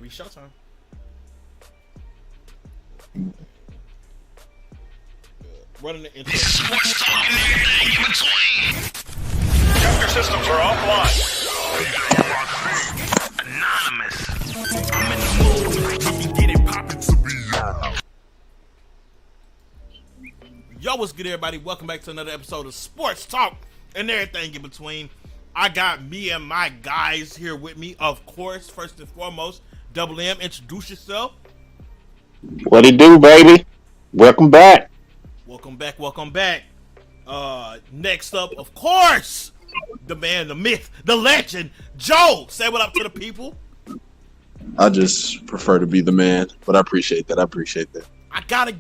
be showtime. Running the intro. This is what's talking everything in between. Computer systems are offline. Anonymous. I'm in the mood. We can get it poppin' to be y'all. Yo, what's good, everybody? Welcome back to another episode of Sports Talk and everything in between. I got me and my guys here with me, of course. First and foremost, Double M, introduce yourself. What it do, baby? Welcome back. Welcome back. Next up, of course, the man, the myth, the legend, Joe. Say what up to the people. I just prefer to be the man, but I appreciate that. I gotta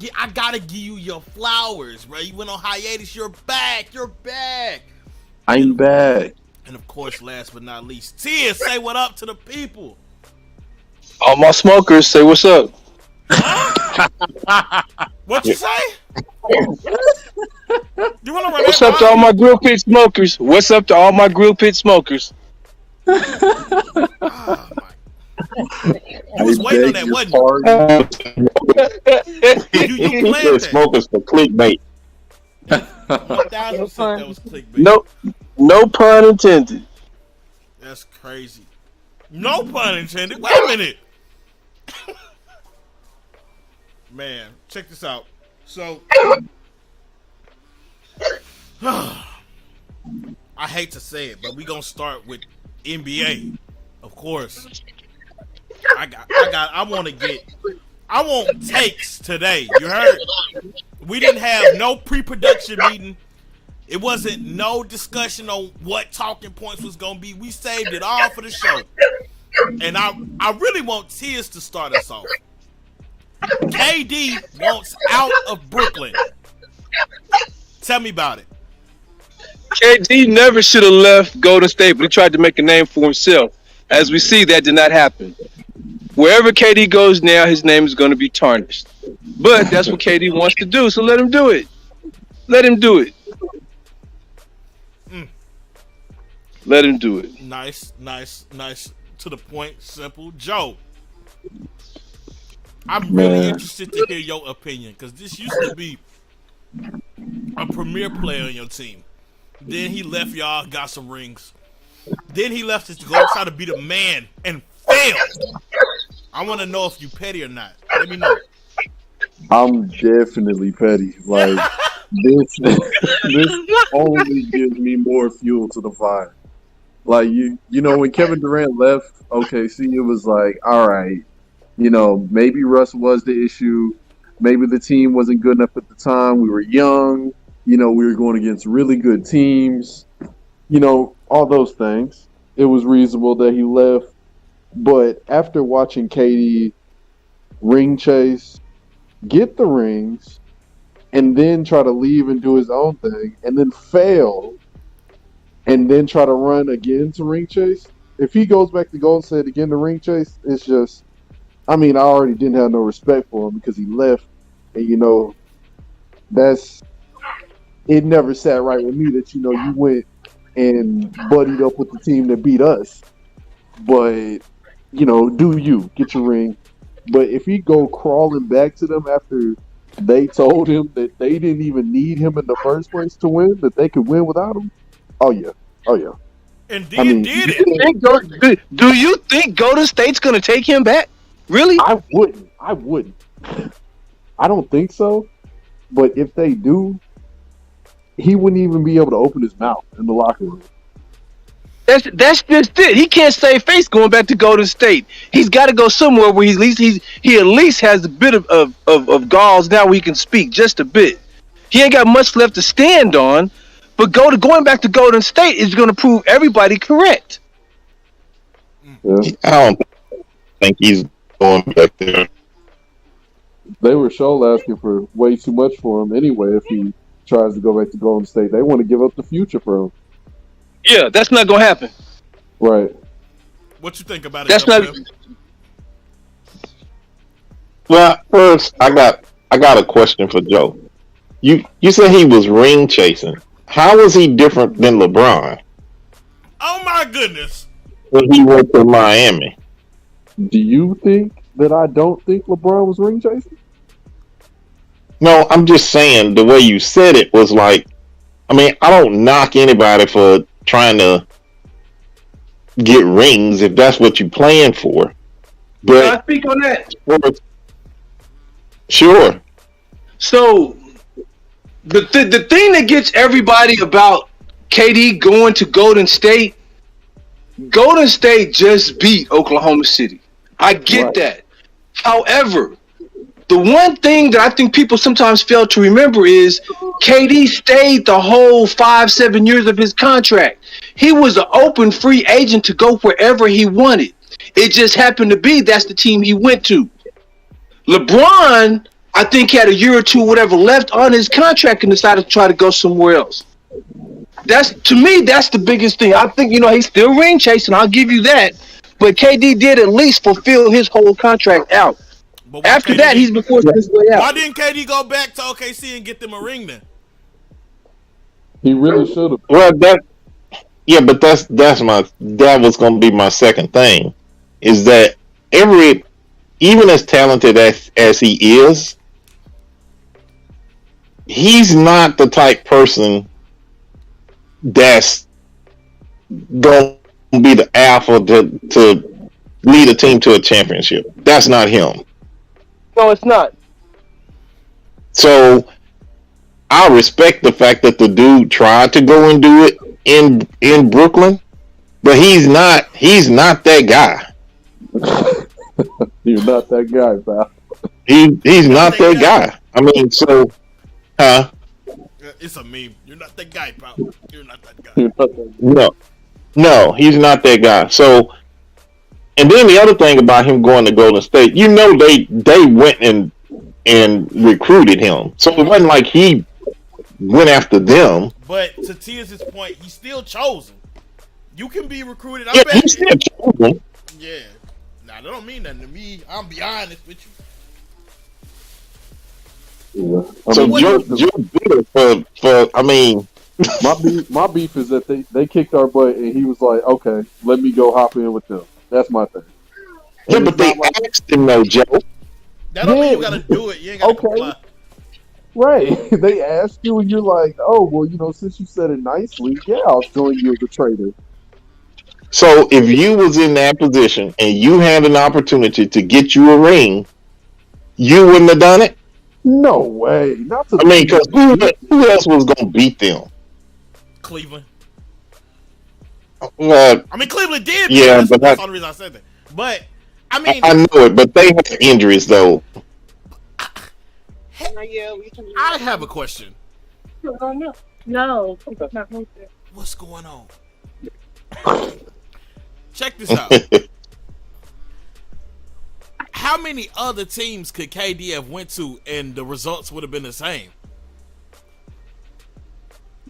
give you your flowers, bro. You went on hiatus. You're back. I'm back. And of course, last but not least, Tia. Say what up to the people. All my smokers, say what's up. What you say? You want to run What's that up to all my grill pit smokers? What's up to all my grill pit smokers? Oh, my. You was waiting on that, wasn't you? You planned that. Smokers for clickbait. 1,000% that was clickbait. No pun intended. That's crazy. No pun intended. Wait a minute. Man, check this out. So, I hate to say it, but we gonna start with NBA, of course. I want takes today. You heard? We didn't have no pre-production meeting. It wasn't no discussion on what talking points was gonna be. We saved it all for the show. And I really want Tiz to start us off. KD wants out of Brooklyn. Tell me about it. KD never should have left Golden State, but he tried to make a name for himself. As we see, that did not happen. Wherever KD goes now, his name is going to be tarnished. But that's what KD wants to do, so let him do it. Let him do it. Let him do it. Nice. To the point, simple. Joe, I'm really interested to hear your opinion, because this used to be a premier player on your team. Then he left y'all, got some rings. Then he left us to go try to be the man and failed. I want to know if you petty or not. Let me know. I'm definitely petty. Like this only gives me more fuel to the fire. Like you know, when Kevin Durant left OKC, it was like, all right, you know, maybe Russ was the issue. Maybe the team wasn't good enough at the time. We were young. You know, we were going against really good teams. You know, all those things. It was reasonable that he left. But after watching KD ring chase, get the rings, and then try to leave and do his own thing, and then fail, and then try to run again to ring chase, if he goes back to Golden State again to ring chase, it's just, I mean, I already didn't have no respect for him because he left, and, you know, it never sat right with me that, you know, you went and buddied up with the team that beat us. But, you know, get your ring. But if he go crawling back to them after they told him that they didn't even need him in the first place to win, that they could win without him, oh yeah. And then did it. Do you think Golden State's going to take him back? Really? I wouldn't. I don't think so. But if they do, he wouldn't even be able to open his mouth in the locker room. That's just it. He can't save face going back to Golden State. He's got to go somewhere where he at least has a bit of galls now where he can speak just a bit. He ain't got much left to stand on, but going back to Golden State is going to prove everybody correct. Yeah. I don't think he's going back there. They were asking for way too much for him anyway if he tries to go back to Golden State. They want to give up the future for him. Yeah, that's not gonna happen. Right. What you think about it? That's not. Well, first I got a question for Joe. You said he was ring chasing. How was he different than LeBron Oh my goodness. when he went to Miami? Do you think that I don't think LeBron was ring chasing? No, I'm just saying the way you said it was like, I mean, I don't knock anybody for trying to get rings if that's what you're playing for. Can I But speak on that? sure, So the thing that gets everybody about KD going to Golden State just beat Oklahoma City. I get Right. that. However, the one thing that I think people sometimes fail to remember is KD stayed the whole 5-7 years of his contract. He was an open free agent to go wherever he wanted. It just happened to be that's the team he went to. LeBron, I think, had a year or two, whatever, left on his contract and decided to try to go somewhere else. That's, to me, that's the biggest thing. I think, he's still ring chasing. I'll give you that. But KD did at least fulfill his whole contract out. But why After KD that, he's been forced his way Why out. didn't KD go back to OKC and get them a ring then? He really should have. well that but that was going to be my second thing, is that even as talented as he is, he's not the type person that's going to be the alpha to lead a team to a championship. That's not him. No, it's not. So I respect the fact that the dude tried to go and do it in Brooklyn, but he's not that guy. You're not that guy, pal. He's not that guy. I mean, so It's a meme. You're not that guy, pal. You're not that guy. You're not that guy. no, he's not that guy. So, and then the other thing about him going to Golden State, they went and recruited him. So it wasn't like he went after them. But to Tia's point, he's still chosen. You can be recruited. I Yeah, bet. he still chosen. Yeah. Nah, that don't mean nothing to me. I'm be honest with you. Yeah. I So mean, Joe bitter for I mean, my beef is that they kicked our butt and he was like, okay, let me go hop in with them. That's my thing. yeah, And but it's they not like- asked him though, Joe. That don't mean you Yeah. gotta do it. You ain't gotta Okay. comply. Right. They asked you and you're like, oh, well, since you said it nicely, yeah, I'll join you as a trader. So if you was in that position and you had an opportunity to get you a ring, you wouldn't have done it. No way. Not to I mean, because who else was gonna beat them? Cleveland. Well, I mean, Cleveland did. Yeah, That's but the only reason I said that. But I mean, I know it, but they had injuries though. I have a question. No, it's not moving. What's going on? Check this out. How many other teams could KD have went to and the results would have been the same?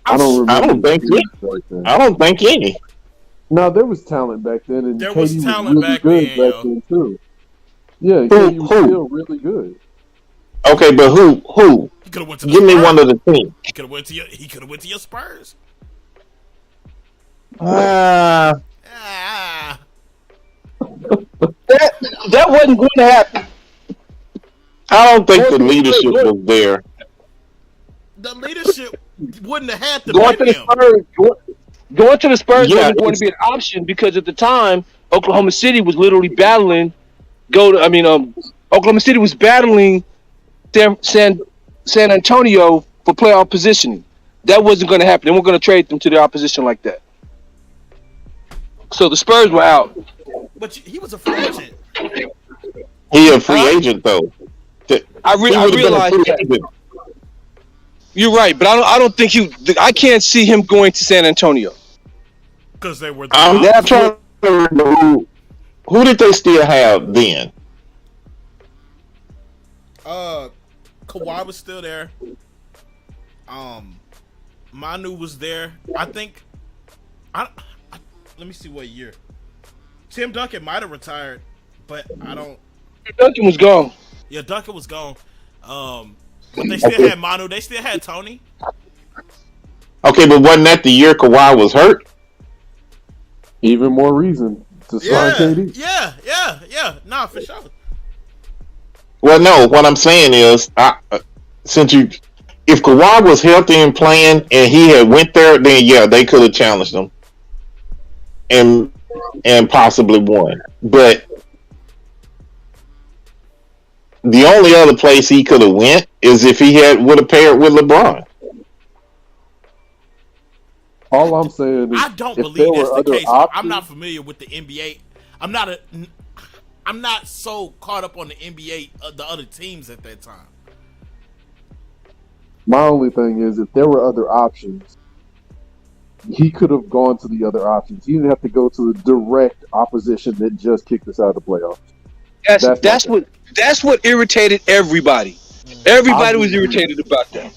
I don't remember. I don't think the teams back then. I don't think any. No, there was talent back then, and There KD was talent really back good then, back then too. Yeah, KD was still really good. Okay, but who? He could have went to the Give me Spurs. one of the teams. He could have went to your Spurs. Ah, Ah, That wasn't going to happen. I don't think the leadership was there. the leadership wouldn't have had to Going to pick the him. Spurs, going to the Spurs Yeah, wasn't going to be an option because at the time Oklahoma City was literally battling. Oklahoma City was battling San Antonio for playoff positioning. That wasn't going to happen. They weren't going to trade them to the opposition like that. So the Spurs were out. But he was a free agent. He a free agent though. I He would've been a realize free that. agent. You're right, but I don't think I can't see him going to San Antonio. Because they were the I'm That's trying to remember who did they still have then? Kawhi was still there. Manu was there. I think. Let me see what year. Tim Duncan might have retired, but I don't. Duncan was gone. Yeah, Duncan was gone. But they still had Manu. They still had Tony. Okay, but wasn't that the year Kawhi was hurt? Even more reason to sign Yeah, KD. yeah. Yeah, nah, for sure. Well, no, what I'm saying is, since you, if Kawhi was healthy and playing, and he had went there, then yeah, they could have challenged him and possibly won. But the only other place he could have went is if he would have paired with LeBron. All I'm saying is, I don't if believe there that's were the other case. options, I'm not familiar with the NBA. I'm not so caught up on the NBA, the other teams at that time. my only thing is, if there were other options, he could have gone to the other options. He didn't have to go to the direct opposition that just kicked us out of the playoffs. That's what irritated everybody. Everybody was irritated about that.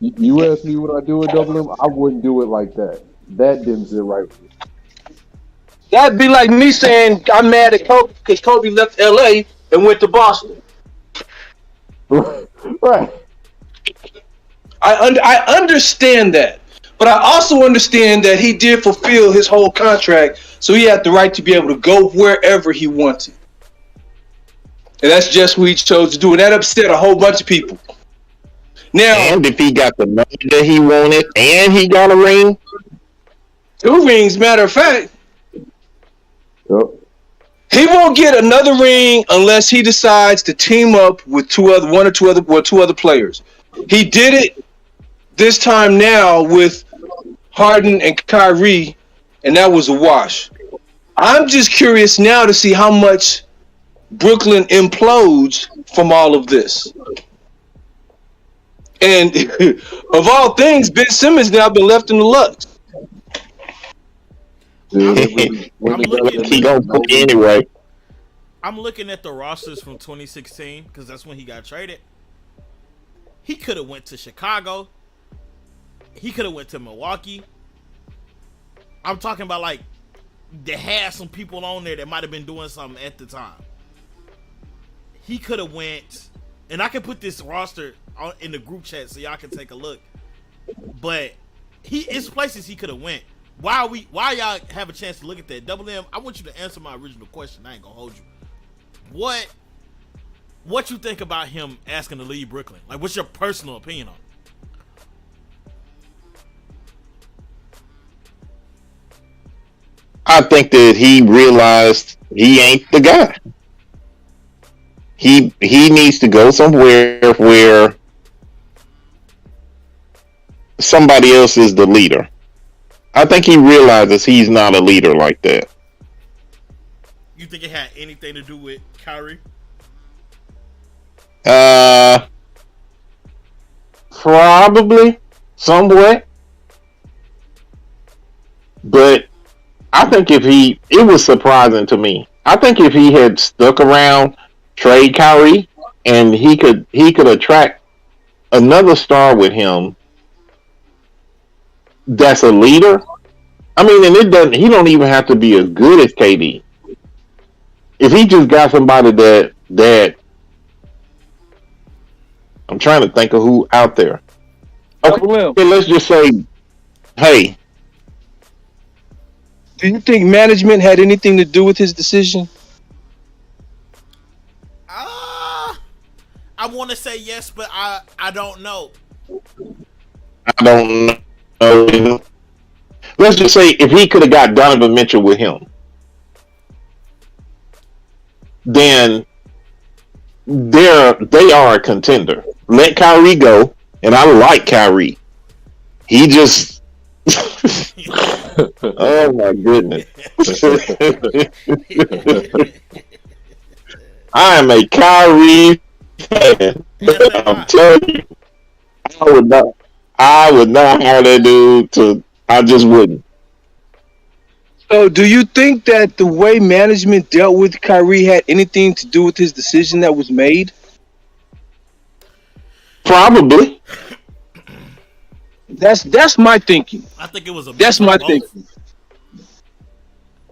You asked me what I do in Double M, I wouldn't do it like that. That didn't sit right with me. That'd be like me saying I'm mad at Kobe because Kobe left LA and went to Boston. Right. I understand that, but I also understand that he did fulfill his whole contract, so he had the right to be able to go wherever he wanted. And that's just what he chose to do, and that upset a whole bunch of people. Now, And if he got the money that he wanted, and he got a ring, 2 rings, matter of fact. Yep. He won't get another ring unless he decides to team up with two other players. He did it this time now with Harden and Kyrie, and that was a wash. I'm just curious now to see how much Brooklyn implodes from all of this. And of all things, Ben Simmons now been left in the lux. Dude, he gonna play anyway. I'm looking at the rosters from 2016 because that's when he got traded. He could have went to Chicago. He could have went to Milwaukee. I'm talking about like they had some people on there that might have been doing something at the time. He could have went, and I can put this roster in the group chat so y'all can take a look. But it's places he could have went. Why y'all have a chance to look at that? Double M, I want you to answer my original question. I ain't gonna hold you. What you think about him asking to leave Brooklyn? Like, what's your personal opinion on it? I think that he realized he ain't the guy. He needs to go somewhere where somebody else is the leader. I think he realizes he's not a leader like that. You think it had anything to do with Kyrie? Probably somewhat. But I think it was surprising to me. I think if he had stuck around, trade Kyrie, and he could attract another star with him that's a leader. I mean, and he don't even have to be as good as KD. If he just got somebody that I'm trying to think of who out there. Okay, let's just say, hey. Do you think management had anything to do with his decision? I want to say yes, but I don't know. I don't know. Let's just say if he could have got Donovan Mitchell with him, then they are a contender. Let Kyrie go, and I like Kyrie. He just oh my goodness. I am a Kyrie fan. I'm telling you, I would not hire that dude I just wouldn't. So do you think that the way management dealt with Kyrie had anything to do with his decision that was made? Probably. That's my thinking. I think it was a. That's my thinking.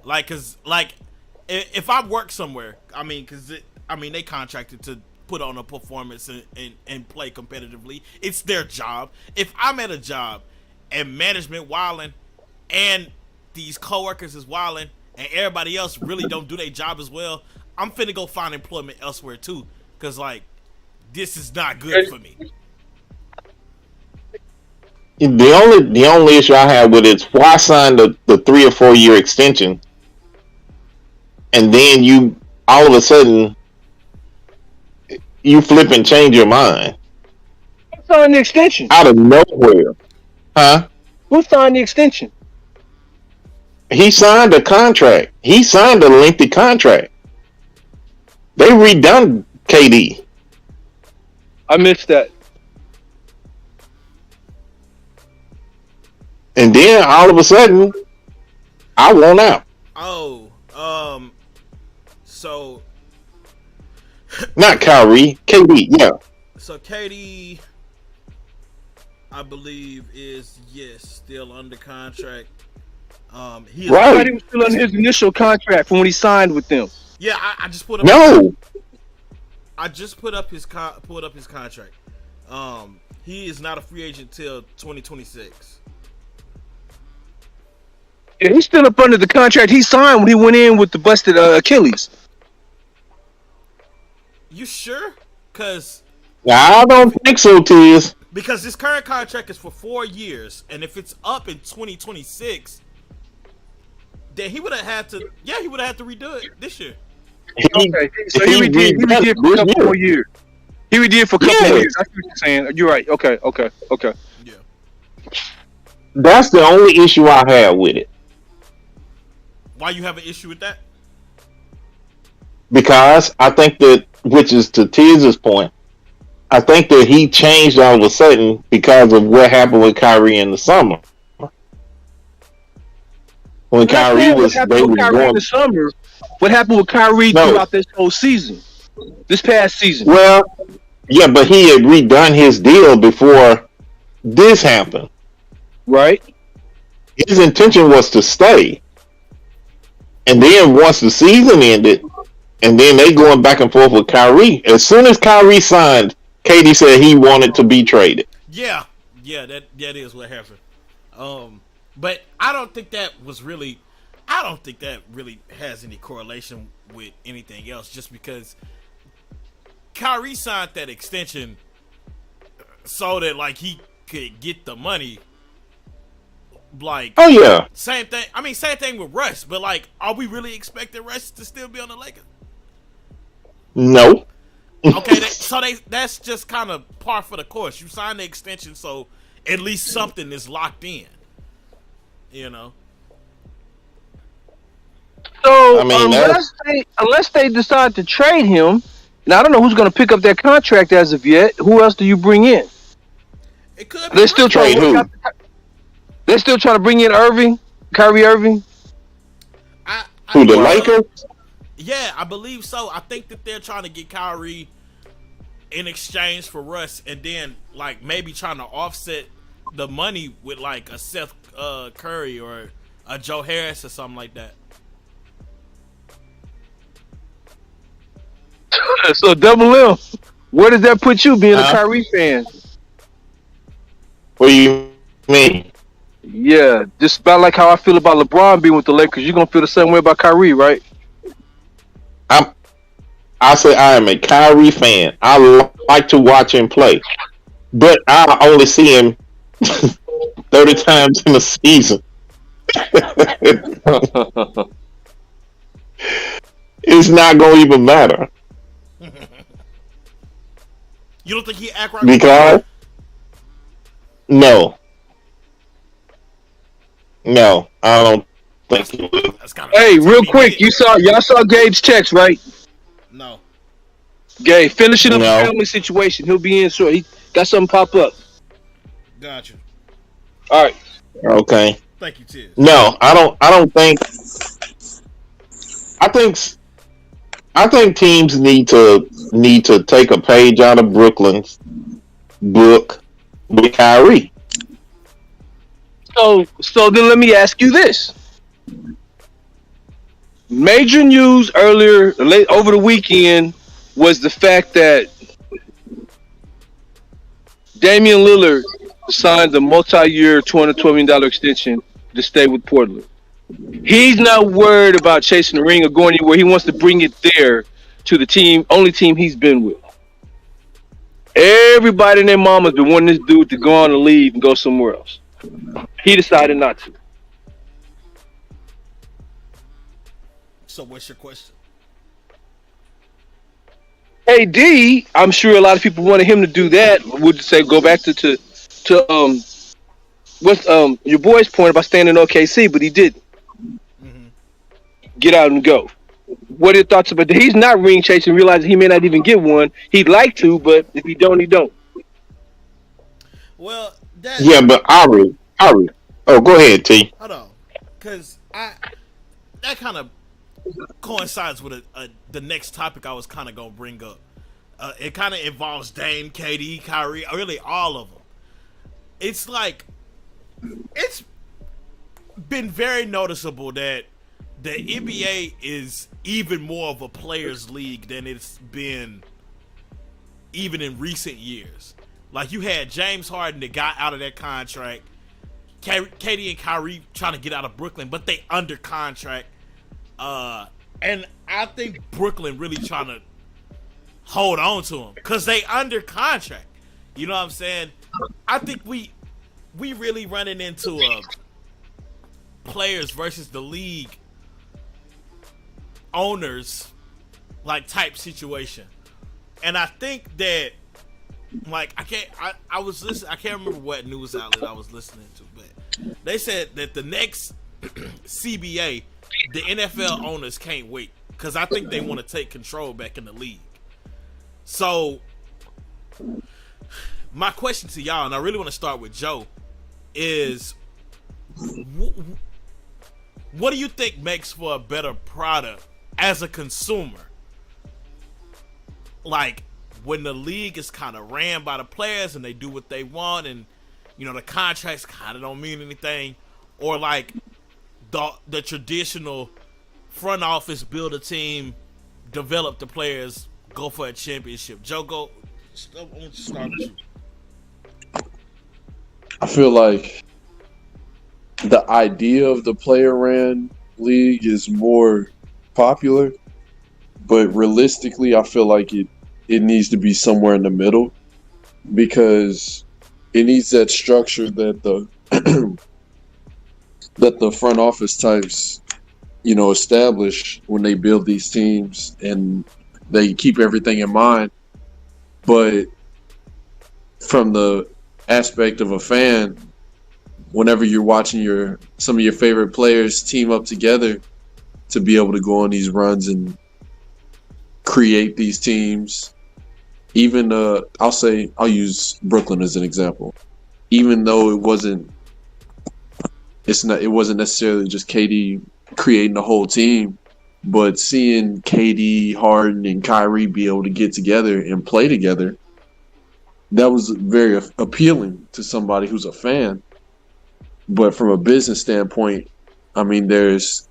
Like, cause like, if I work somewhere, I mean, they contracted to put on a performance and play competitively. It's their job. If I'm at a job and management wilding and these coworkers is wilding and everybody else really don't do their job as well, I'm finna go find employment elsewhere too, because like this is not good for me. The only issue I have with it is why sign the 3 or 4 year extension, and then you all of a sudden you flip and change your mind Who signed the extension? out of nowhere, huh? Who signed the extension? He signed a contract. He signed a lengthy contract. They redone KD. I missed that. And then all of a sudden, I want out. Oh, so Not Kyrie, KD. Yeah, so Katie, I believe is still under contract. He is, I right. thought he was still on his initial contract from when he signed with them. Yeah, I just put up. No, I just put up his pulled up his contract. He is not a free agent till 2026. Yeah, he's still up under the contract he signed when he went in with the busted Achilles. You sure? Cause I don't think so, Tiz. because this current contract is for 4 years, and if it's up in 2026, then he would have had to. Yeah, he would have had to redo it this year. Okay, so he redid for a couple more years. He redid for a couple more years. That's what you're saying. You're right. Okay. Yeah. That's the only issue I have with it. Why you have an issue with that? Because I think that, which is to Tiz's point, I think that he changed all of a sudden because of what happened with Kyrie in the summer. When Kyrie was, they were Kyrie in the summer. What happened with Kyrie throughout this whole season? This past season. Well, yeah, but he had redone his deal before this happened. Right. His intention was to stay. And then once the season ended, and then they going back and forth with Kyrie. As soon as Kyrie signed, KD said he wanted to be traded. Yeah, that is what happened. But I don't think that really has any correlation with anything else. Just because Kyrie signed that extension so that like he could get the money. Like, oh yeah, same thing. I mean, same thing with Russ. But like, are we really expecting Russ to still be on the Lakers? No. Okay, that's just kind of par for the course. You signed the extension, so at least something is locked in. You know. So I mean, unless they decide to trade him, and I don't know who's going to pick up that contract as of yet. Who else do you bring in? It could. They're still trying to who? They're still trying to bring in Kyrie Irving. Who, the Lakers? Yeah, I believe so. I think that they're trying to get Kyrie in exchange for Russ, and then like maybe trying to offset the money with like a Seth Curry or a Joe Harris or something like that. So double M. Where does that put you, being a Kyrie fan? What do you mean? Yeah, just about like how I feel about LeBron being with the Lakers. You're gonna feel the same way about Kyrie, right? I say I am a Kyrie fan. I like to watch him play, but I only see him 30 times in a season. It's not gonna even matter. You don't think he act right? Because no, I don't think he will. Hey, real quick, y'all saw Gabe's text, right? No. Gabe, finishing up the family situation. He'll be in short. He got something pop up. Gotcha. All right. Okay. Thank you, Tiz. No, I don't think. I think teams need to take a page out of Brooklyn's book with Kyrie. So then let me ask you this. Major news over the weekend was the fact that Damian Lillard signed a multi-year $212 million extension to stay with Portland. He's not worried about chasing the ring or going anywhere. He wants to bring it there to the team, only team he's been with. Everybody and their mama's been wanting this dude to go on and leave and go somewhere else. He decided not to. So what's your question? AD, I'm sure a lot of people wanted him to do that. Would say go back to what's your boy's point about staying in OKC, but he didn't. Get out and go. What are your thoughts about that? He's not ring chasing, realizing he may not even get one. He'd like to, but if he don't, he don't. Well, that Yeah, but Ari. Oh, go ahead, T. hold on, because that kind of coincides with the next topic I was kind of gonna bring up. It kind of involves Dame, KD, Kyrie, really all of them. It's like it's been very noticeable that the NBA is even more of a players' league than it's been even in recent years. Like you had James Harden that got out of that contract, KD and Kyrie trying to get out of Brooklyn, but they under contract. And I think Brooklyn really trying to hold on to him because they under contract. You know what I'm saying? I think we really running into a players versus the league owners like type situation. And I think that like I was listening, I can't remember what news outlet I was listening to, but they said that the next CBA, the NFL owners can't wait because I think they want to take control back in the league. So my question to y'all, and I really want to start with Joe, is what do you think makes for a better product as a consumer? Like when the league is kind of ran by the players and they do what they want, and you know the contracts kind of don't mean anything, or like the traditional front office build a team, develop the players, go for a championship. Joe, go. I want to start with you. I feel like the idea of the player ran league is more popular, but realistically, I feel like it needs to be somewhere in the middle because it needs that structure that the that the front office types, you know, establish when they build these teams and they keep everything in mind. But from the aspect of a fan, whenever you're watching some of your favorite players team up together to be able to go on these runs and create these teams, even I'll use Brooklyn as an example. Even though it wasn't necessarily just KD creating the whole team, but seeing KD, Harden, and Kyrie be able to get together and play together, that was very appealing to somebody who's a fan. But from a business standpoint, I mean, there's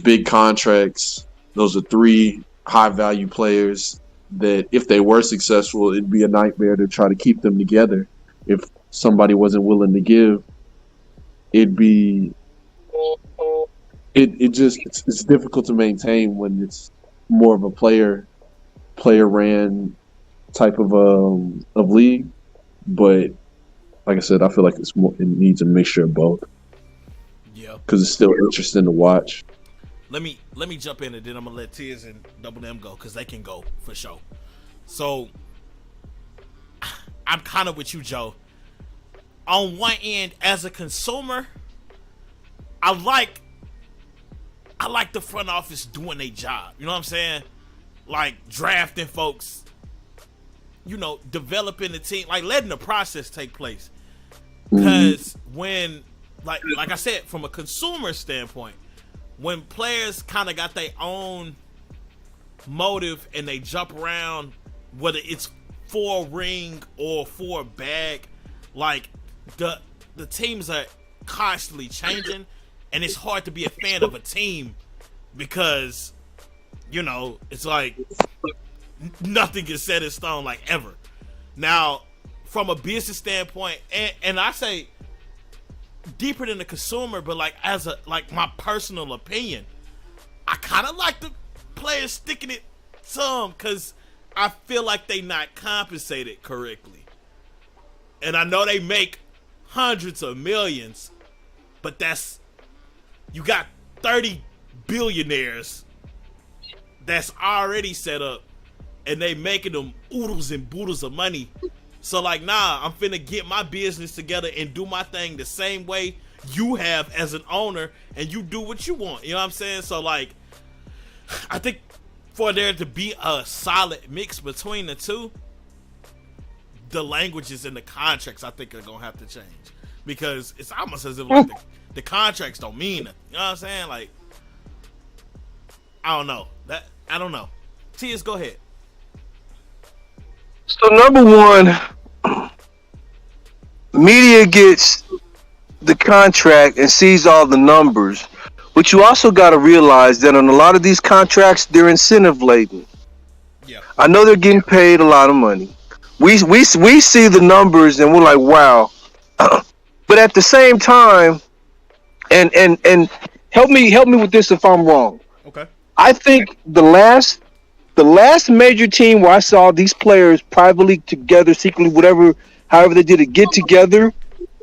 big contracts. Those are 3 high-value players that if they were successful, it'd be a nightmare to try to keep them together. If somebody wasn't willing to give, it's difficult to maintain when it's more of a player ran type of league. But like I said, I feel like it needs a mixture of both. Yeah, because it's still interesting to watch. Let me jump in, and then I'm gonna let Tiz and Double M go because they can go for sure. So I'm kind of with you, Joe. On one end, as a consumer, I like the front office doing their job. You know what I'm saying? Like drafting folks, you know, developing the team, like letting the process take place. Because when, like I said, from a consumer standpoint, when players kind of got their own motive and they jump around, whether it's for a ring or for a bag, like the teams are constantly changing, and it's hard to be a fan of a team because, you know, it's like nothing is set in stone like ever. Now, from a business standpoint, and I say deeper than the consumer, but like my personal opinion, I kind of like the players sticking it some because I feel like they not compensated correctly. And I know they make hundreds of millions, but you got 30 billionaires that's already set up, and they making them oodles and boodles of money. So like, nah, I'm finna get my business together and do my thing the same way you have as an owner, and you do what you want. You know what I'm saying? So like, I think for there to be a solid mix between the two, the languages and the contracts I think are gonna have to change, because it's almost as if like the contracts don't mean nothing. You know what I'm saying? Like, I don't know. Tias, go ahead. So number one, media gets the contract and sees all the numbers, but you also got to realize that on a lot of these contracts, they're incentive laden. Yeah. I know they're getting paid a lot of money. We see the numbers and we're like, wow. But at the same time, and help me with this if I'm wrong. Okay. I think the last major team where I saw these players privately together, secretly, however they did it, get together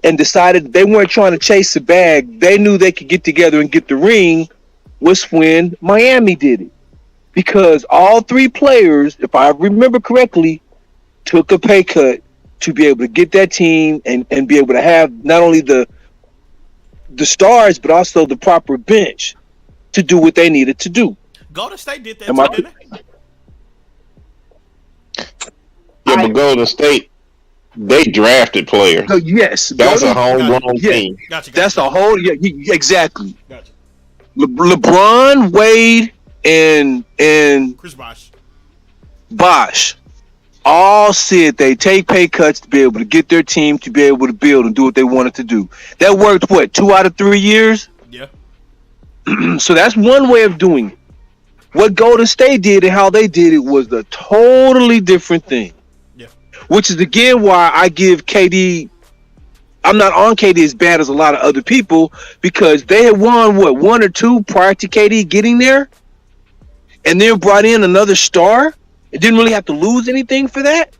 and decided they weren't trying to chase the bag. They knew they could get together and get the ring, was when Miami did it. Because all three players, if I remember correctly, took a pay cut to be able to get that team and be able to have not only the stars, but also the proper bench to do what they needed to do. Golden State did that too, didn't they? Yeah, but Golden State, they drafted players. So yes, That's a homegrown team. Gotcha. That's a whole exactly. Gotcha. LeBron, Wade, and Chris Bosh all said they take pay cuts to be able to get their team to be able to build and do what they wanted to do. That worked 2 out of 3 years? Yeah. So that's one way of doing it. What Golden State did and how they did it was a totally different thing. Yeah. Which is again why I give KD. I'm not on KD as bad as a lot of other people, because they had won 1 or 2 prior to KD getting there, and then brought in another star. It didn't really have to lose anything for that.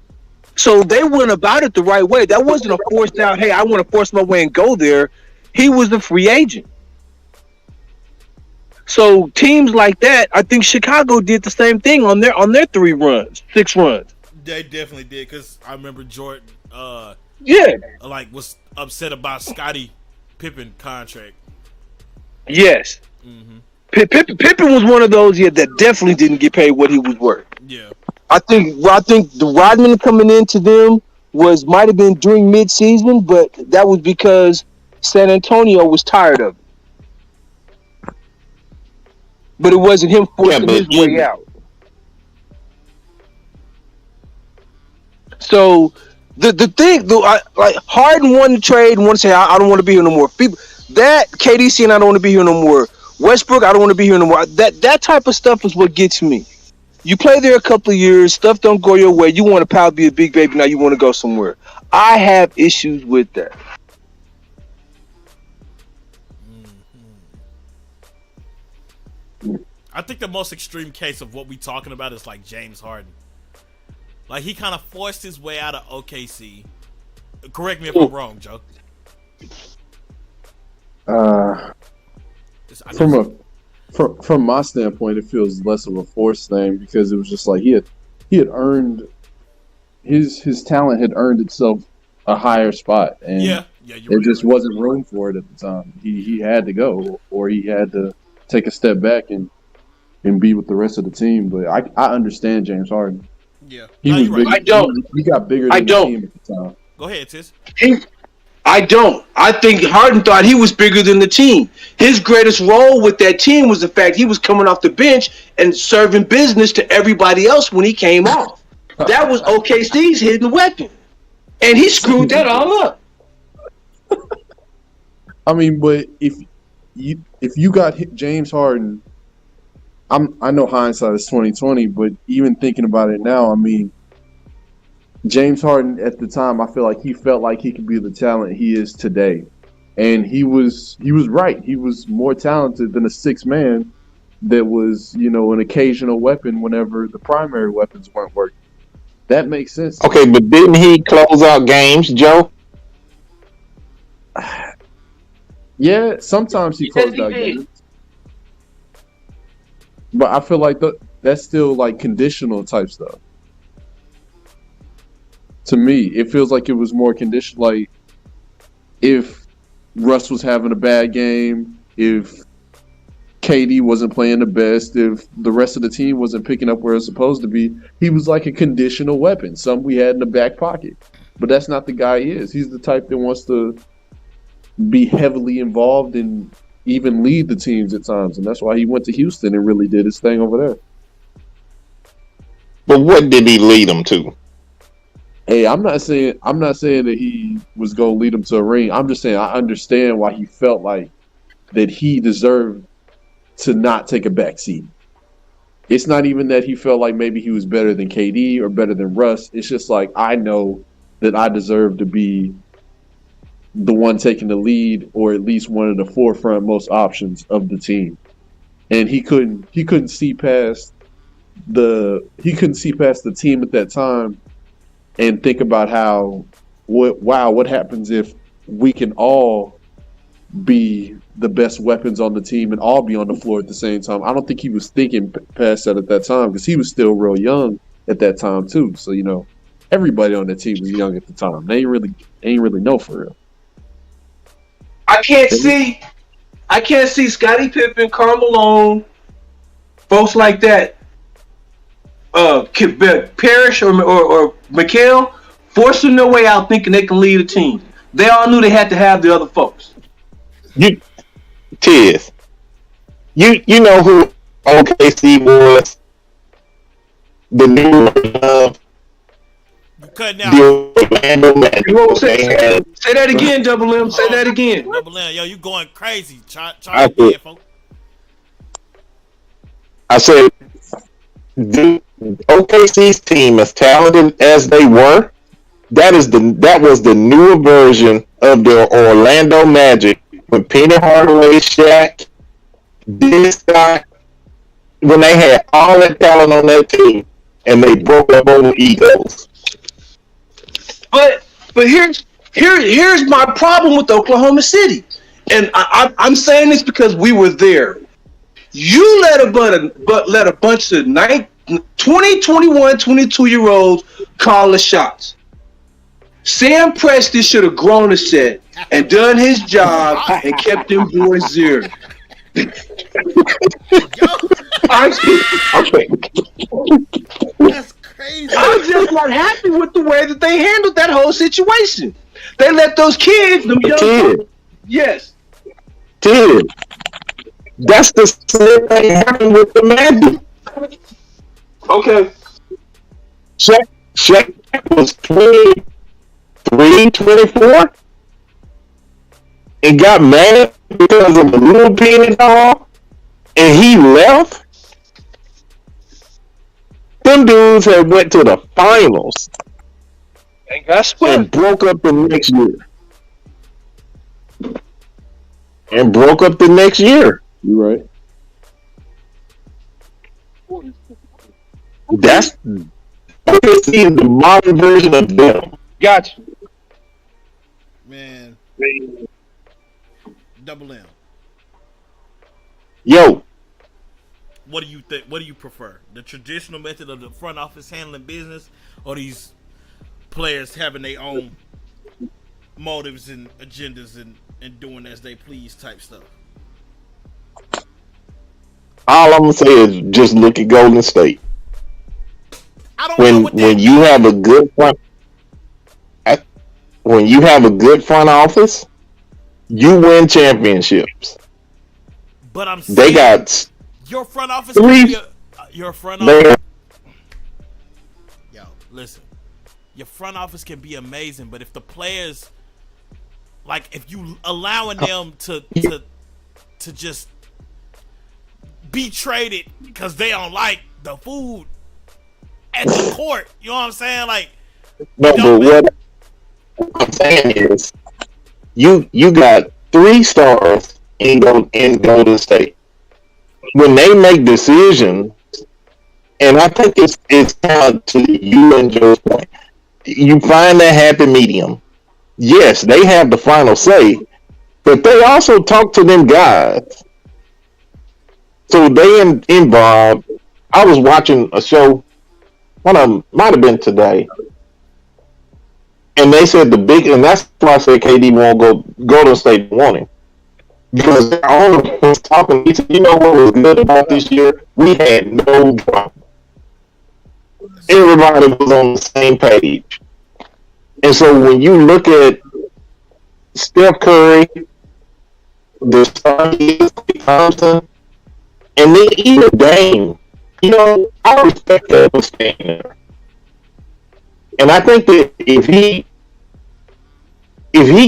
So they went about it the right way. That wasn't a forced out, hey, I want to force my way and go there. He was a free agent. So teams like that, I think Chicago did the same thing on their 6 runs. They definitely did, because I remember Jordan was upset about Scottie Pippen contract. Yes. Mm-hmm. Pippen was one of those that definitely didn't get paid what he was worth. Yeah. I think the Rodman coming into them might have been during mid-season, but that was because San Antonio was tired of it. But it wasn't him forcing his way out. So the thing, like Harden wanted to trade and want to say, I don't want to be here no more. People that KD saying I don't want to be here no more. Westbrook, I don't want to be here no more. That type of stuff is what gets me. You play there a couple of years, stuff don't go your way. You want to probably be a big baby, now you want to go somewhere. I have issues with that. I think the most extreme case of what we talking about is like James Harden. Like, he kind of forced his way out of OKC. Correct me if I'm wrong, Joe. From my standpoint, it feels less of a forced thing, because it was just like he had earned his talent had earned itself a higher spot, and there just wasn't room for it at the time. He had to go, or he had to take a step back and be with the rest of the team. But I understand James Harden. Yeah, he was big. I don't. He got bigger than the team at the time. Go ahead, Tiz. I don't. I think Harden thought he was bigger than the team. His greatest role with that team was the fact he was coming off the bench and serving business to everybody else when he came off. That was OKC's hidden weapon. And he screwed that all up. I mean, but if you got James Harden, I know hindsight is 20/20, but even thinking about it now, I mean, James Harden at the time, I feel like he felt like he could be the talent he is today, and he was right. He was more talented than a 6 man, that was, an occasional weapon whenever the primary weapons weren't working. That makes sense. Okay, but didn't he close out games, Joe? Yeah, sometimes he closed out games. But I feel like that's still like conditional type stuff. To me, it feels like it was more conditional. Like if Russ was having a bad game, if KD wasn't playing the best, if the rest of the team wasn't picking up where it's supposed to be, he was like a conditional weapon, something we had in the back pocket. But that's not the guy he is. He's the type that wants to be heavily involved and even lead the teams at times, and that's why he went to Houston and really did his thing over there. But what did he lead them to? Hey, I'm not saying that he was going to lead them to a ring. I'm just saying I understand why he felt like that he deserved to not take a back seat. It's not even that he felt like maybe he was better than KD or better than Russ. It's just like I know that I deserve to be the one taking the lead, or at least one of the forefront most options of the team. And he couldn't see past the team at that time and think about what happens if we can all be the best weapons on the team and all be on the floor at the same time. I don't think he was thinking past that at that time because he was still real young at that time too. So everybody on that team was young at the time. They ain't really know for real. I can't see Scottie Pippen, Karl Malone, folks like that, Parrish or McHale, forcing their way out thinking they can lead a team. They all knew they had to have the other folks. Tiz, you know who OKC was? The new Cutting out. Say that again, Double M. Say that again. Double M, yo, you going crazy. Try again, folks. I said, the OKC's team, as talented as they were, that was the newer version of the Orlando Magic when Penny Hardaway, Shaq, this guy, when they had all that talent on that team, and they broke up over egos. But here's my problem with Oklahoma City, and I'm saying this because we were there. You let a bunch of 20, 21, 22-year-olds call the shots. Sam Preston should have grown a set and done his job and kept them boys zero. That's crazy. I'm just not happy with the way that they handled that whole situation. They let those kids, them young, yes. Dude, that's the same thing happened with the Magic. Okay. Shaq was 23, 24 and got mad because of a little penny dog and he left. Them dudes had went to the finals And guess what? and broke up the next year. You right. That's the modern version of them. Gotcha. Man. Double M. Yo, What do you think? What do you prefer? The traditional method of the front office handling business, or these players having their own motives and agendas and doing as they please type stuff? all I'm gonna say is just look at Golden State. I don't know what When you have a good front office, you win championships. But I'm saying They got your front office can be your front office. Yo, listen. Your front office can be amazing, but if the players, like, if you allowing them to just be traded because they don't like the food at the court, you know what I'm saying? Like, no, but what I'm saying is, you got 3 stars in Golden State. when they make decisions, and I think it's kind of to you and Joe's point. You find that happy medium. Yes, they have the final say, but they also talk to them guys. So involved. I was watching a show. One of them might have been today, and they said and that's why I said KD won't go to state wanting because their owner was talking. He said, "You know what was good about this year? We had no drama. Everybody was on the same page." And so when you look at Steph Curry, the star Thompson, and then even Dame, I respect that for staying there. And I think that if he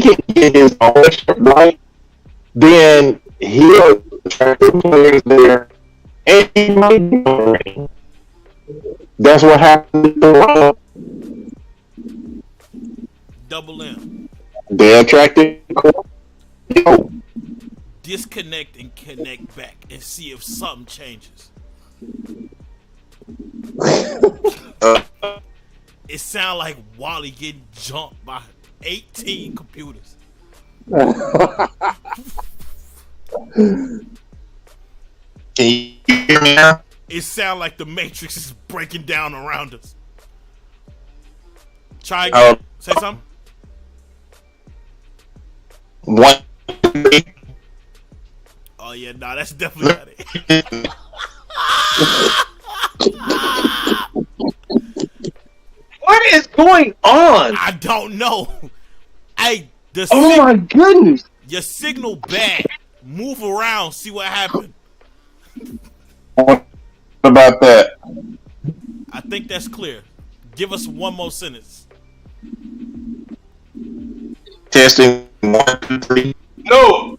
can get his ownership right, then he'll attract the players there, and he might be ring. That's what happened to Toronto. Double M. They attracted. Yo. Disconnect and connect back and see if something changes. It sounds like Wally getting jumped by 18 computers. Can you hear me now? It sounds like the Matrix is breaking down around us. Try again. Say something. 1, 2, 3. Oh yeah, nah, that's definitely not it. What is going on? I don't know. Hey, Oh my goodness! your signal bad. Move around, see what happened. What about that? I think that's clear. Give us one more sentence. Testing 1, 2, 3. No.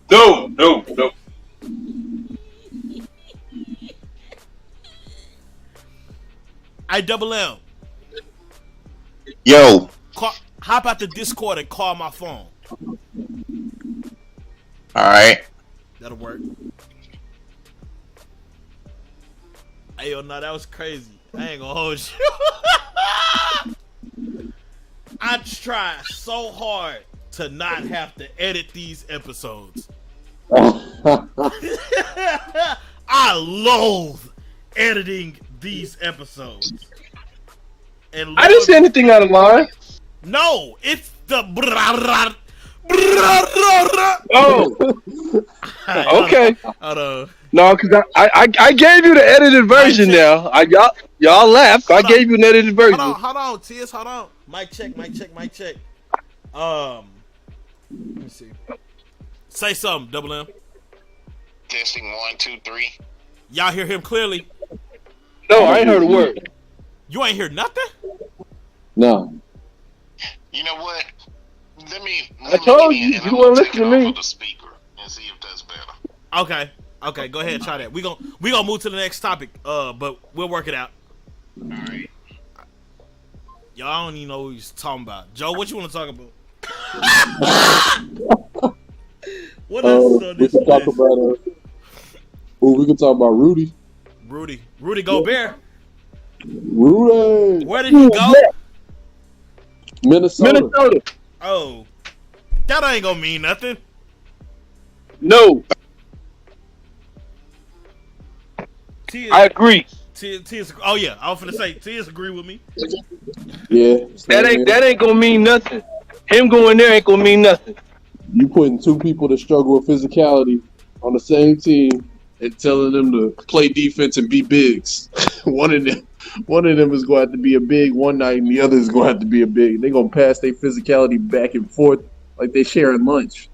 I double M. Yo. Hop out the Discord and call my phone. Alright. That'll work. Hey, yo, no, that was crazy. I ain't gonna hold you. I try so hard to not have to edit these episodes. I loathe editing these episodes. And I didn't say anything out of line. No, it's the Oh, okay. Hold on. No, because I gave you the edited version now. Y'all laughed. I gave you an edited version. Hold on, Tiz, hold on. Mic check. Let me see. Say something, Double M. Testing 1, 2, 3. Y'all hear him clearly? No, I ain't heard a word. You ain't hear nothing? No. You know what? I told you, you wouldn't listen to me. The speaker and see if that's better. Okay, go ahead, try that. We gonna move to the next topic. But we'll work it out. All right. Y'all don't even know what he's talking about. Joe, what you want to talk about? What else is on We this can talk list? about we can talk about Rudy. Rudy Gobert. Rudy. Where did he go? Minnesota. Oh, that ain't gonna mean nothing. No, I agree. Tiz, oh yeah, I was finna say Tiz agree with me. Yeah. That ain't gonna mean nothing. Him going there ain't gonna mean nothing. You putting two people that struggle with physicality on the same team and telling them to play defense and be bigs. One of them is going to have to be a big one night, and the other is going to have to be a big. They're going to pass their physicality back and forth like they sharing lunch.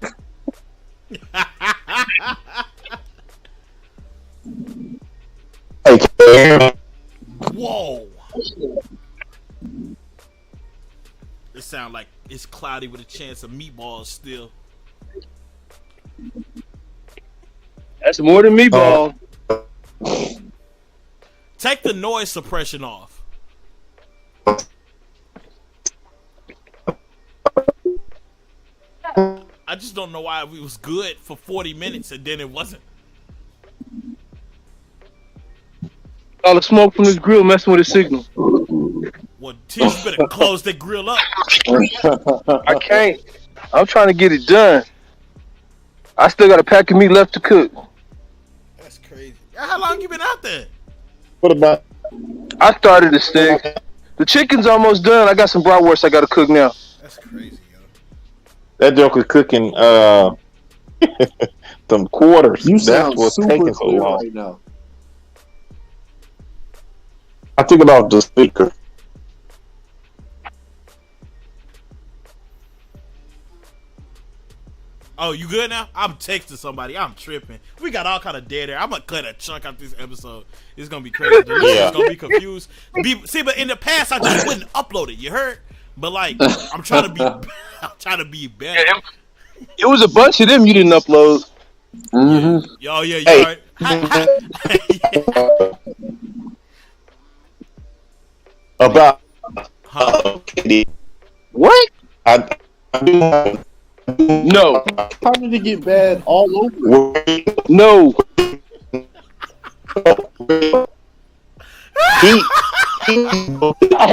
Hey, Whoa. It sounds like it's cloudy with a chance of meatballs still. That's more than meatball. Take the noise suppression off. I just don't know why it was good for 40 minutes and then it wasn't. All the smoke from this grill messing with his signal. Well, Tish, you better close that grill up. I can't. I'm trying to get it done. I still got a pack of meat left to cook. That's crazy. How long you been out there? What about? I started the steak. The chicken's almost done. I got some bratwurst I got to cook now. That's crazy, yo. That joker cooking some quarters. You That's sound what's super taking so clear long. right now. I took it off the speaker. Oh, you good now? I'm texting somebody. I'm tripping. We got all kind of dead air. I'm gonna cut a chunk out this episode. It's gonna be crazy. The listeners gonna be confused. See, but in the past, I just wouldn't upload it. You heard? But like, I'm trying to be, I'm trying to be better. It was a bunch of them you didn't upload. Mm-hmm. Yo, yeah, you Hey. right. About Huh? Katie. What? I do have No. How did it get bad all over? No.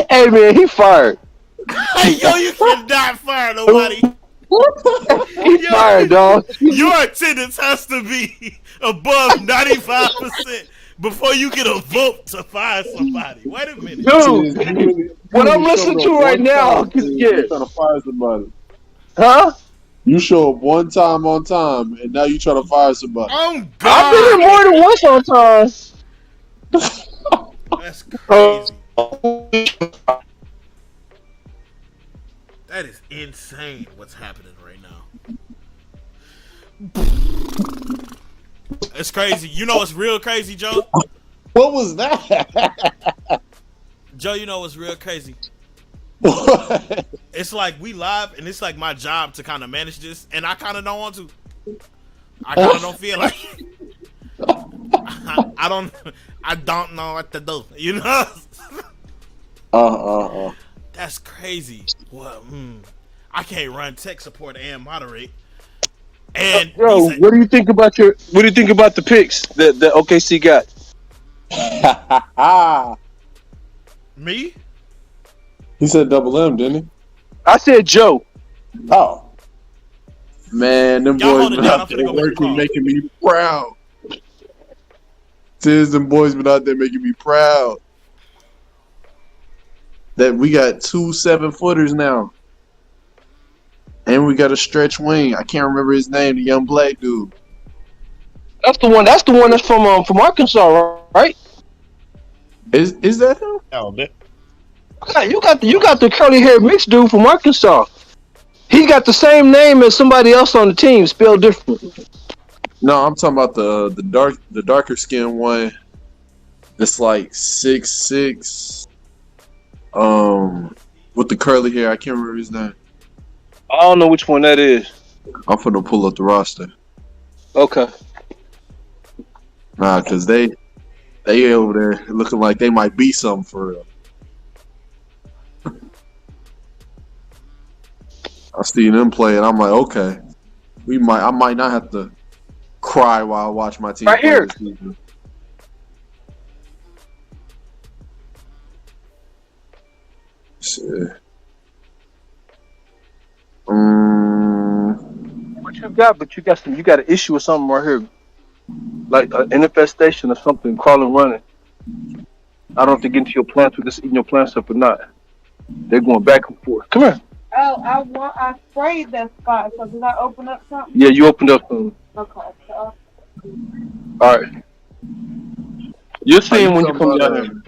Hey man, he fired. Hey, yo, you cannot fire nobody. He fired, dog. Your attendance has to be above 95% before you get a vote to fire somebody. Wait a minute. Dude, what I'm listening to right now, you're trying to fire somebody. huh? You show up one time on time, and now you trying to fire somebody. Oh, I've been here God. more than once on time. That's crazy. That is insane what's happening right now. It's crazy. You know what's real crazy, Joe? What was that? Joe, you know what's real crazy? What? It's like we live, and it's like my job to kind of manage this, and I kind of don't want to. I kind of don't feel like I don't know what to do. You know? That's crazy. Well, I can't run tech support and moderate. And Yo, what do you think about the picks that OKC got? me? He said double M, didn't he? I said Joe. Oh. Man, them Y'all boys hold it been down, I'm out finna there go make a working, call. making me proud. Says them boys been out there making me proud. That we got 2 7-footers now. And we got a stretch wing. I can't remember his name, the young black dude. That's the one that's from Arkansas, right? Is that him? Oh, that- Yeah, you got the curly haired mixed dude from Arkansas. He got the same name as somebody else on the team, spelled different. No, I'm talking about the darker skinned one. That's like 6'6". With the curly hair. I can't remember his name. I don't know which one that is. I'm finna pull up the roster. Okay. Nah, cause they over there looking like they might be something for real. I see them play, and I'm like, okay, I might not have to cry while I watch my team Right play here. this season. Shit. What you got? But you got an issue with something right here, like an infestation or something crawling, running. I don't know if they get into your plants with this eating your plants up or not. They're going back and forth. Come here. Oh, I sprayed that spot. So did I open up something? Yeah, you opened up. Okay. So, All right. You'll see him when you come down here.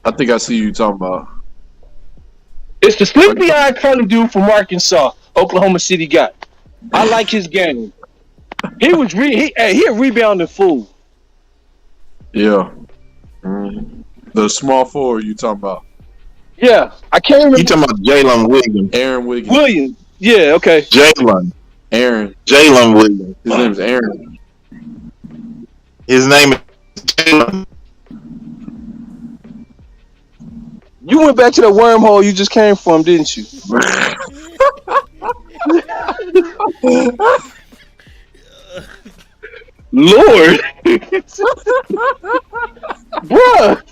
I think I see you talking about. It's the sleepy-eyed curly dude from Arkansas, Oklahoma City guy. I like his game. He was he a rebounding fool. Yeah. The small forward you talking about. Yeah, I can't remember. You talking about Jalen Williams? Aaron Wiggins. Williams. Yeah, okay. Jalen Williams. His name's Aaron. His name is Jalen. You went back to the wormhole you just came from, didn't you? Lord. Bruh.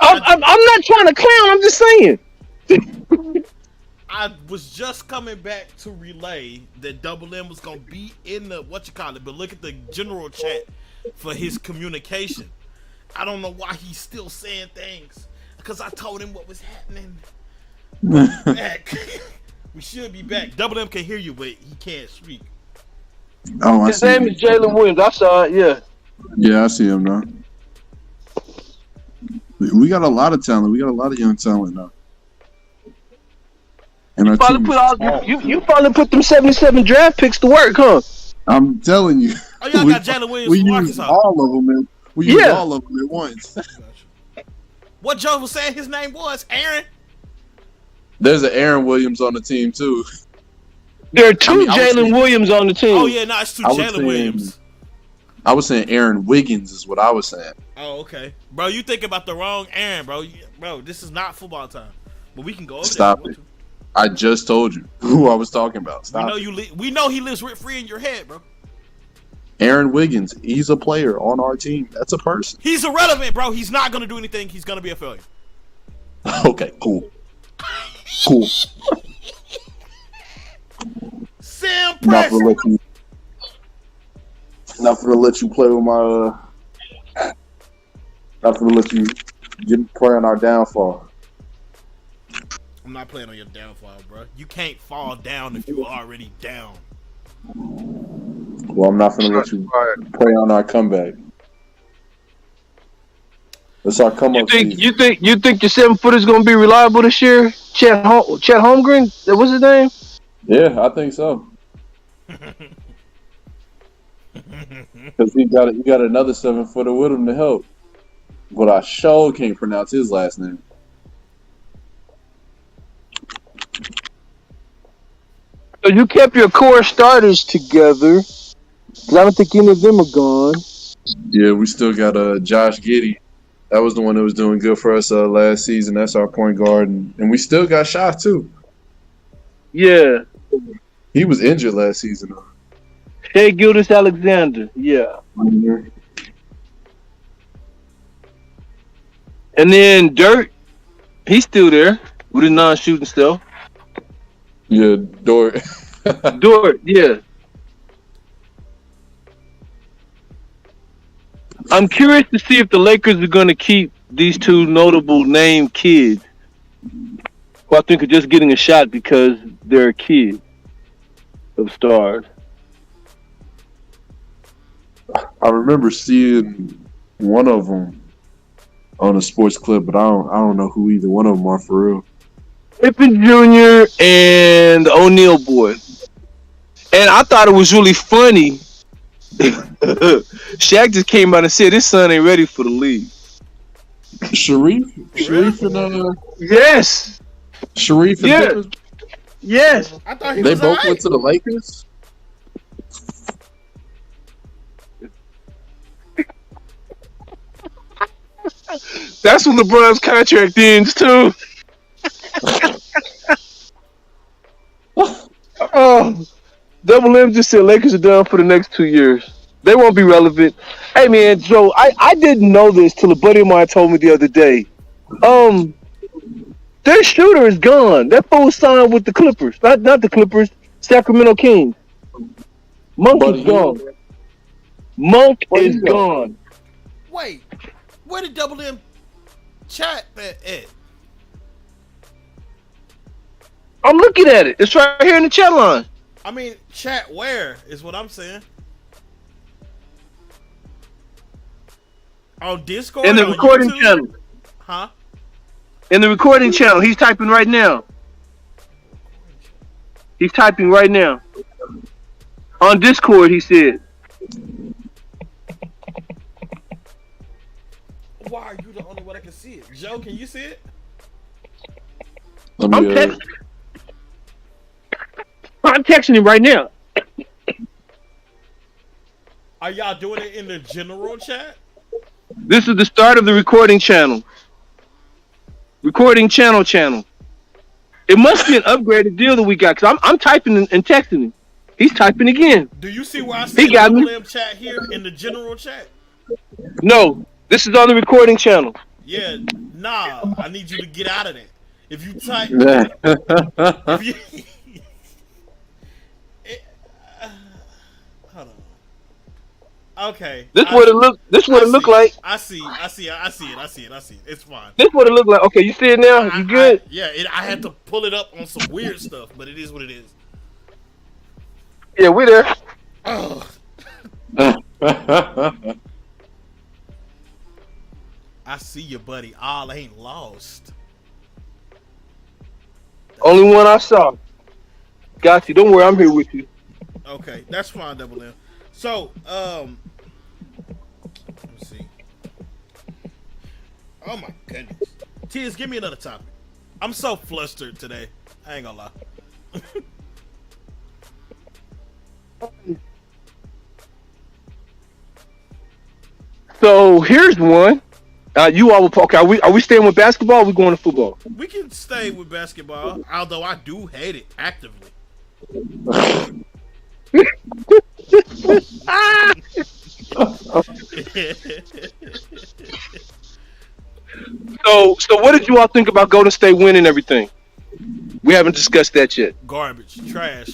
I'm not trying to clown. I'm just saying. I was just coming back to relay that Double M was gonna be in the but look at the general chat for his communication. I don't know why he's still saying things because I told him what was happening. We'll be back. We should be back. Double M can hear you, but he can't speak. Oh, I His see. name is Jalen Williams. I saw it. Yeah. Yeah, I see him now. We got a lot of talent. We got a lot of young talent now. And our team You finally put them 77 draft picks to work, huh? I'm telling you. Oh, y'all got Jalen Williams we from used Arkansas. all of them, man. We used all of them at once. What Joe was saying his name was? Aaron? There's an Aaron Williams on the team, too. There are two Jalen Williams on the team. Oh, yeah, no, it's two Jalen Williams. I was saying Aaron Wiggins is what I was saying. Oh, okay. Bro, you think about the wrong Aaron, bro. Bro, this is not football time. But we can go over Stop there. it. I just told you who I was talking about. Stop. We know he lives rent-free in your head, bro. Aaron Wiggins, he's a player on our team. That's a person. He's irrelevant, bro. He's not going to do anything. He's going to be a failure. Okay, cool. Cool. Sam Press. Not gonna let you play with my. Not gonna let you play on our downfall. I'm not playing on your downfall, bro. You can't fall down if you're already down. Well, I'm not gonna let you play on our comeback. That's our comeback. You think your 7-footer's gonna be reliable this year? Chet Holmgren? What's his name? Yeah, I think so. Because he got another 7-footer with him to help. But I sure can't pronounce his last name. So you kept your core starters together. Because I don't think any of them are gone. Yeah, we still got Josh Giddey. That was the one that was doing good for us last season. That's our point guard. And we still got Shah, too. Yeah. He was injured last season, though. Shea Gilgeous-Alexander. Yeah. Mm-hmm. And then Dirt. He's still there with his non-shooting stuff. Yeah, Dort. Dort, yeah. I'm curious to see if the Lakers are going to keep these two notable name kids who I think are just getting a shot because they're kids of stars. I remember seeing one of them on a sports clip, but I don't know who either one of them are for real. Pippen Jr. and the O'Neal boy. And I thought it was really funny. Shaq just came out and said his son ain't ready for the league. Sharif and Yes. Sharif and Pippen? Yes. I thought he They was both right. went to the Lakers? That's when LeBron's contract ends too. Oh, Double M just said Lakers are done for the next 2 years. They won't be relevant. Hey man, so I didn't know this till a buddy of mine told me the other day. Their shooter is gone. That fool signed with the Clippers. Not the Clippers, Sacramento Kings. Monk is gone. Monk is gone. Wait, where did Double M chat that at? I'm looking at it. It's right here in the chat line. I mean, chat where is what I'm saying. On Discord? In the on recording YouTube? channel. Huh? In the recording channel. He's typing right now. He's typing right now. On Discord, he said. Why are you the only one that can see it? Joe, can you see it? I'm texting him right now. Are y'all doing it in the general chat? This is the start of the recording channel. Recording channel. It must be an upgraded deal that we got because I'm typing and texting him. He's typing again. Do you see where I He said got me. Double M chat here in the general chat? No, this is on the recording channel. Yeah, nah. I need you to get out of that. If you type, if you, it, hold on. Okay. This what it look. This what it look like. I see it. It's fine. This what it look like. Okay, you see it now? You good? I had to pull it up on some weird stuff, but it is what it is. Yeah, we there. Oh, I see you, buddy. All ain't lost. Only one I saw. Got you. Don't worry, I'm here with you. Okay, that's fine, Double M. So, let me see. Oh my goodness. Tiz, give me another topic. I'm so flustered today. I ain't gonna lie. So here's one. You all okay? Are we staying with basketball? Or are we going to football? We can stay with basketball, although I do hate it actively. So what did you all think about Golden State winning everything? We haven't discussed that yet. Garbage, trash.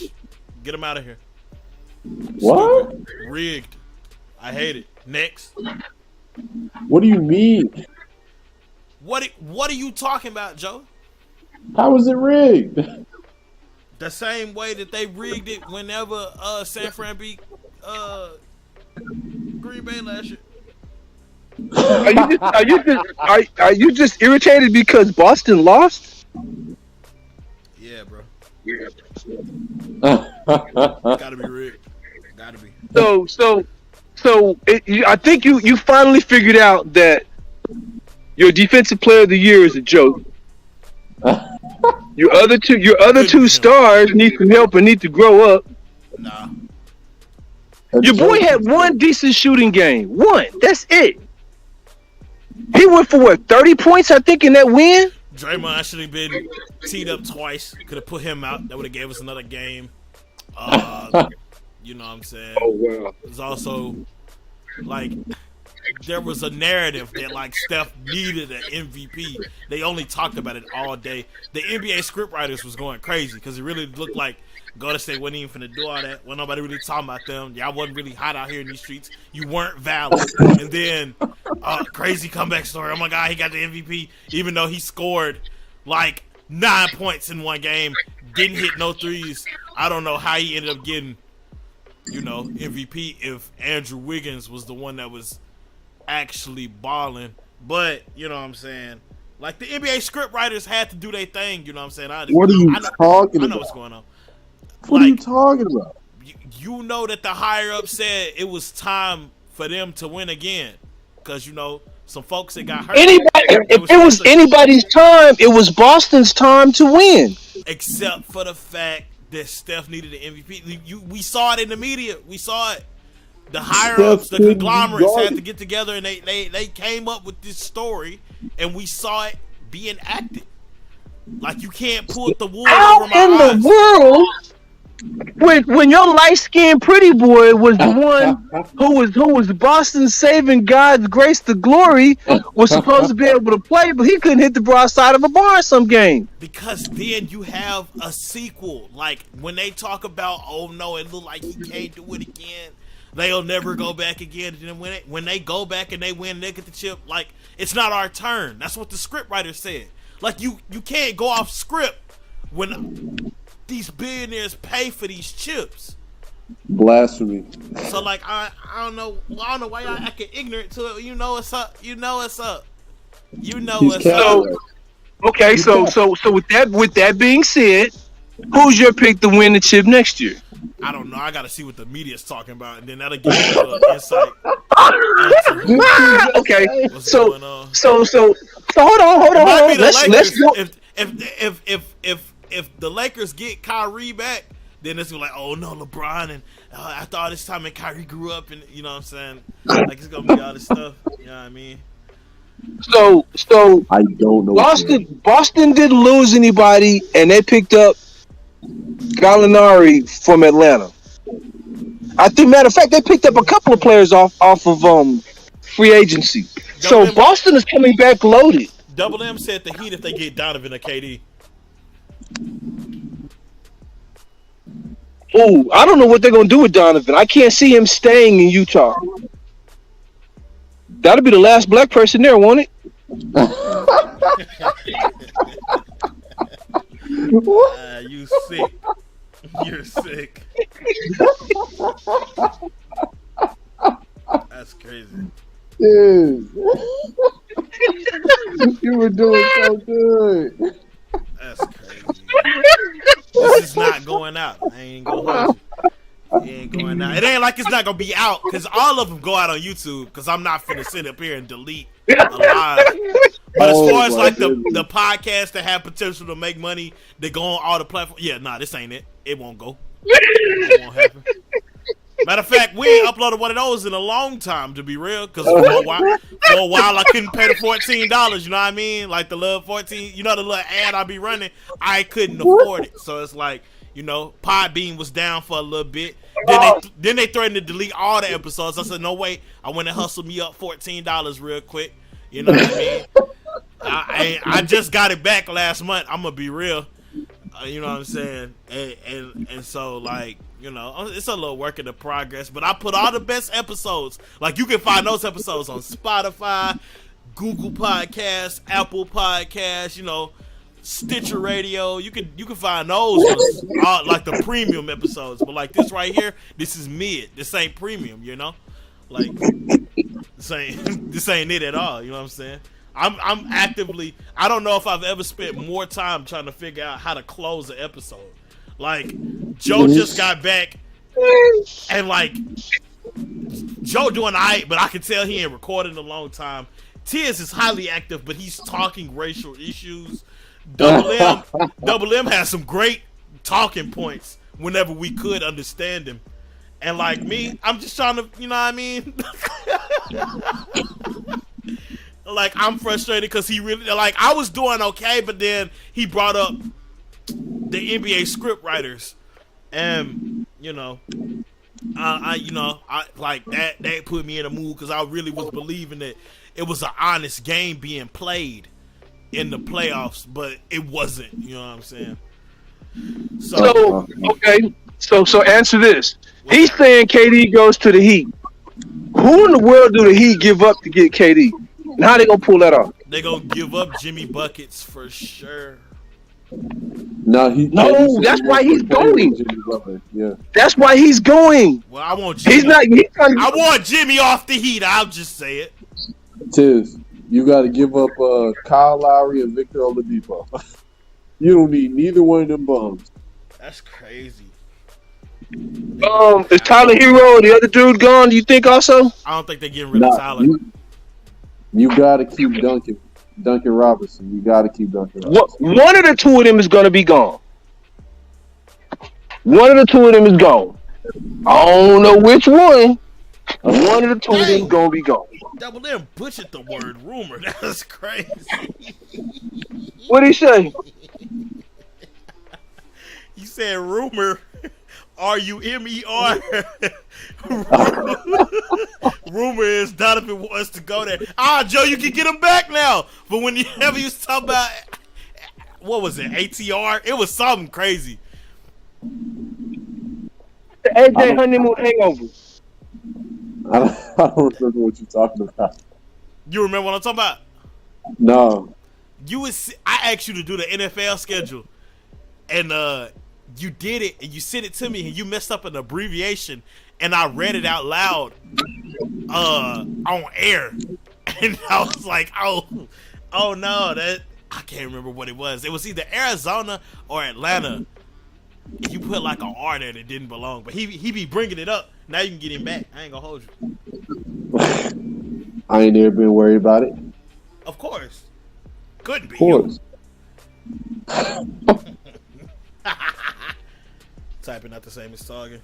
Get them out of here. What? Stupid. Rigged. I hate it. Next. What do you mean? What are you talking about, Joe? How is it rigged? The same way that they rigged it whenever San Fran beat Green Bay last year. Are you just irritated because Boston lost? Yeah, bro. Gotta be rigged. Gotta be. I think you finally figured out that your defensive player of the year is a joke. Your other two stars need some help and need to grow up. Nah. Your boy had one decent shooting game. One. That's it. He went for what, 30 points, I think, in that win? Draymond should have been teed up twice. Could have put him out. That would have gave us another game. You know what I'm saying? Oh, wow. There's also, like, there was a narrative that, like, Steph needed an MVP. They only talked about it all day. The NBA scriptwriters was going crazy because it really looked like Golden State wasn't even finna do all that. Wasn't nobody really talking about them. Y'all wasn't really hot out here in these streets. You weren't valid. And then, crazy comeback story. Oh my God, he got the MVP, even though he scored like 9 points in one game, didn't hit no threes. I don't know how he ended up getting, MVP if Andrew Wiggins was the one that was actually balling. But, you know what I'm saying? Like, the NBA scriptwriters had to do their thing, you know what I'm saying? What are you talking I know about? what's going on. What are you talking about? You know that the higher up said it was time for them to win again, because some folks that got hurt. If it was anybody's time, it was Boston's time to win. Except for the fact that Steph needed an MVP. We saw it in the media. We saw it. The higher ups, the conglomerates had to get together and they came up with this story, and we saw it being acted. Like, you can't pull the wool over my eyes. In the world? When your light-skinned pretty boy was the one who was Boston's saving God's grace to glory, was supposed to be able to play, but he couldn't hit the broadside of a bar some game. Because then you have a sequel. Like, when they talk about, oh no, it looked like he can't do it again. They'll never go back again. And then when they go back and they win, they get the chip. Like, it's not our turn. That's what the scriptwriter said. Like, you can't go off script when these billionaires pay for these chips. Blasphemy. So, like, I don't know why y'all acting ignorant to it. You know what's up. You know what's up. Okay, so with that being said, who's your pick to win the chip next year? I don't know. I got to see what the media's talking about, and then that'll give you insight. Okay, What's so going on. hold on. Let's go. If the Lakers get Kyrie back, then it's like, oh no, LeBron, and after all this time, and Kyrie grew up, and you know what I'm saying? Like, it's gonna be all this stuff. You know what I mean? So I don't know. Boston didn't lose anybody, and they picked up Gallinari from Atlanta. I think, matter of fact, they picked up a couple of players off of free agency. So M, Boston is coming back loaded. Double M said the Heat if they get Donovan or KD. Ooh, I don't know what they're gonna do with Donovan. I can't see him staying in Utah. That'll be the last black person there, won't it? You sick. You're sick. That's crazy. Dude. You were doing so good. That's crazy. This is not going out. I ain't gonna hold you. It ain't going out. It ain't like it's not gonna be out because all of them go out on YouTube. Because I'm not finna sit up here and delete a live. But as far as like the podcasts that have potential to make money, they go on all the platforms. Yeah, nah, this ain't it. It won't go. It won't happen. Matter of fact, we ain't uploaded one of those in a long time, to be real. Because for a while, I couldn't pay the $14. You know what I mean? Like the little 14, you know, the little ad I be running, I couldn't afford it. So it's like, you know, Podbean was down for a little bit. Then they threatened to delete all the episodes. I said, no way. I went and hustled me up $14 real quick. You know what I mean? I just got it back last month. I'm gonna be real. You know what I'm saying? And so like, you know, it's a little work in the progress. But I put all the best episodes. Like you can find those episodes on Spotify, Google Podcasts, Apple Podcasts. You know, Stitcher Radio. You can find those ones, like the premium episodes. But like this right here, this is mid. This ain't premium. You know, like this ain't it at all. You know what I'm saying? I'm actively. I don't know if I've ever spent more time trying to figure out how to close an episode. Like Joe just got back, and like Joe doing alright, but I can tell he ain't recorded in a long time. Tiz is highly active, but he's talking racial issues. Double M has some great talking points whenever we could understand him. And like me, I'm just trying to, you know what I mean? Like I'm frustrated because he really, like I was doing okay, but then he brought up the NBA script writers, and you know, I like that put me in a mood because I really was believing that it was an honest game being played in the playoffs, but it wasn't. You know what I'm saying? So okay, so answer this. He's saying KD goes to the Heat. Who in the world do the Heat give up to get KD? And how they gonna pull that off? They gonna give up Jimmy buckets for sure. No, that's why he's going. Yeah, that's why he's going. Well, I want Jimmy. I want Jimmy off the Heat. I'll just say it. Tiz, you got to give up Kyle Lowry and Victor Oladipo. You don't need neither one of them bums. That's crazy. Is Tyler Hero the other dude gone? Do you think also? I don't think they're getting rid of Tyler. You got to keep Duncan Robinson. You got to keep Duncan Robinson. One of the two of them is going to be gone. One of the two of them is gone. I don't know which one. One of the two of them is going to be gone. Double M butchered the word rumor. That's crazy. What'd he say? He said rumor. R-U-M-E-R. Rumor is Donovan wants to go there. Joe, you can get him back now. But whenever you talk about, what was it, ATR? It was something crazy. The AJ honeymoon hangover. I don't remember what you're talking about. You remember what I'm talking about? No. I asked you to do the NFL schedule, and you did it, and you sent it to me, and you messed up an abbreviation, and I read it out loud on air, and I was like, oh no, that I can't remember what it was. It was either Arizona or Atlanta. You put like an R there that didn't belong, but he be bringing it up. Now you can get him back. I ain't gonna hold you. I ain't never been worried about it. Of course, couldn't be. Of course. Typing not the same as talking.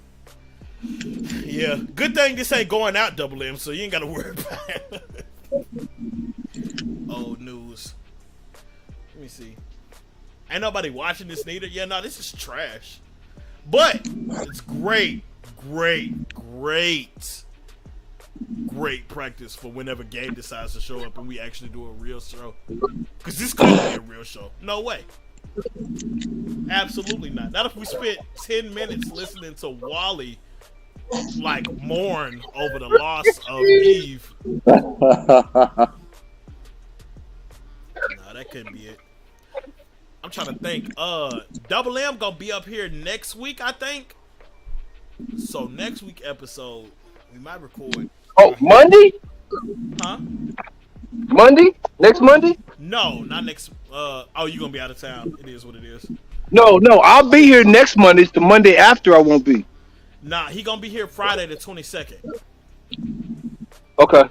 Yeah, good thing this ain't going out, Double M, so you ain't gotta worry about it. Old news. Let me see. Ain't nobody watching this neither. Yeah, no, this is trash. But it's great great practice for whenever Gabe decides to show up and we actually do a real show. Because this couldn't be a real show. No way. Absolutely not. Not if we spent 10 minutes listening to Wally like mourn over the loss of Eve. No, that couldn't be it. I'm trying to think. Double M gonna be up here next week, I think. So next week episode, we might record. Oh, Monday? Huh? Monday? Next Monday? No, not next. Oh, you gonna be out of town? It is what it is. No, I'll be here next Monday. It's the Monday after I won't be. Nah, he gonna be here Friday the 22nd. Okay.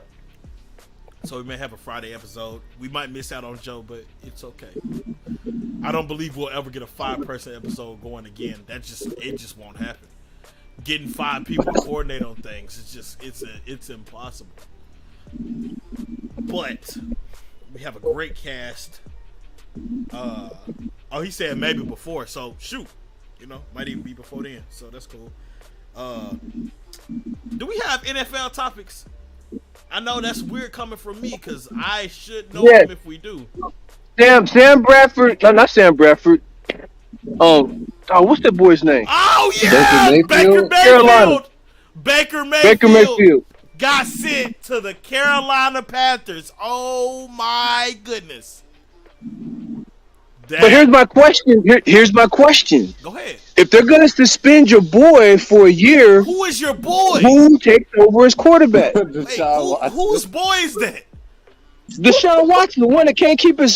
So we may have a Friday episode. We might miss out on Joe, but it's okay. I don't believe we'll ever get a 5-person episode going again. It just won't happen. Getting 5 people to coordinate on things, it's impossible. But we have a great cast. He said maybe before, so shoot, might even be before then. So that's cool. Do we have NFL topics? I know that's weird coming from me because I should know them if we do. Sam Bradford. No, not Sam Bradford. What's that boy's name? Oh yeah, Baker Mayfield. Baker Mayfield got sent to the Carolina Panthers. Oh my goodness. But here's my question. Here's my question. Go ahead. If they're gonna suspend your boy for a year, who is your boy? Who takes over as quarterback? Whose boy is that? Deshaun Watson, the one that can't keep his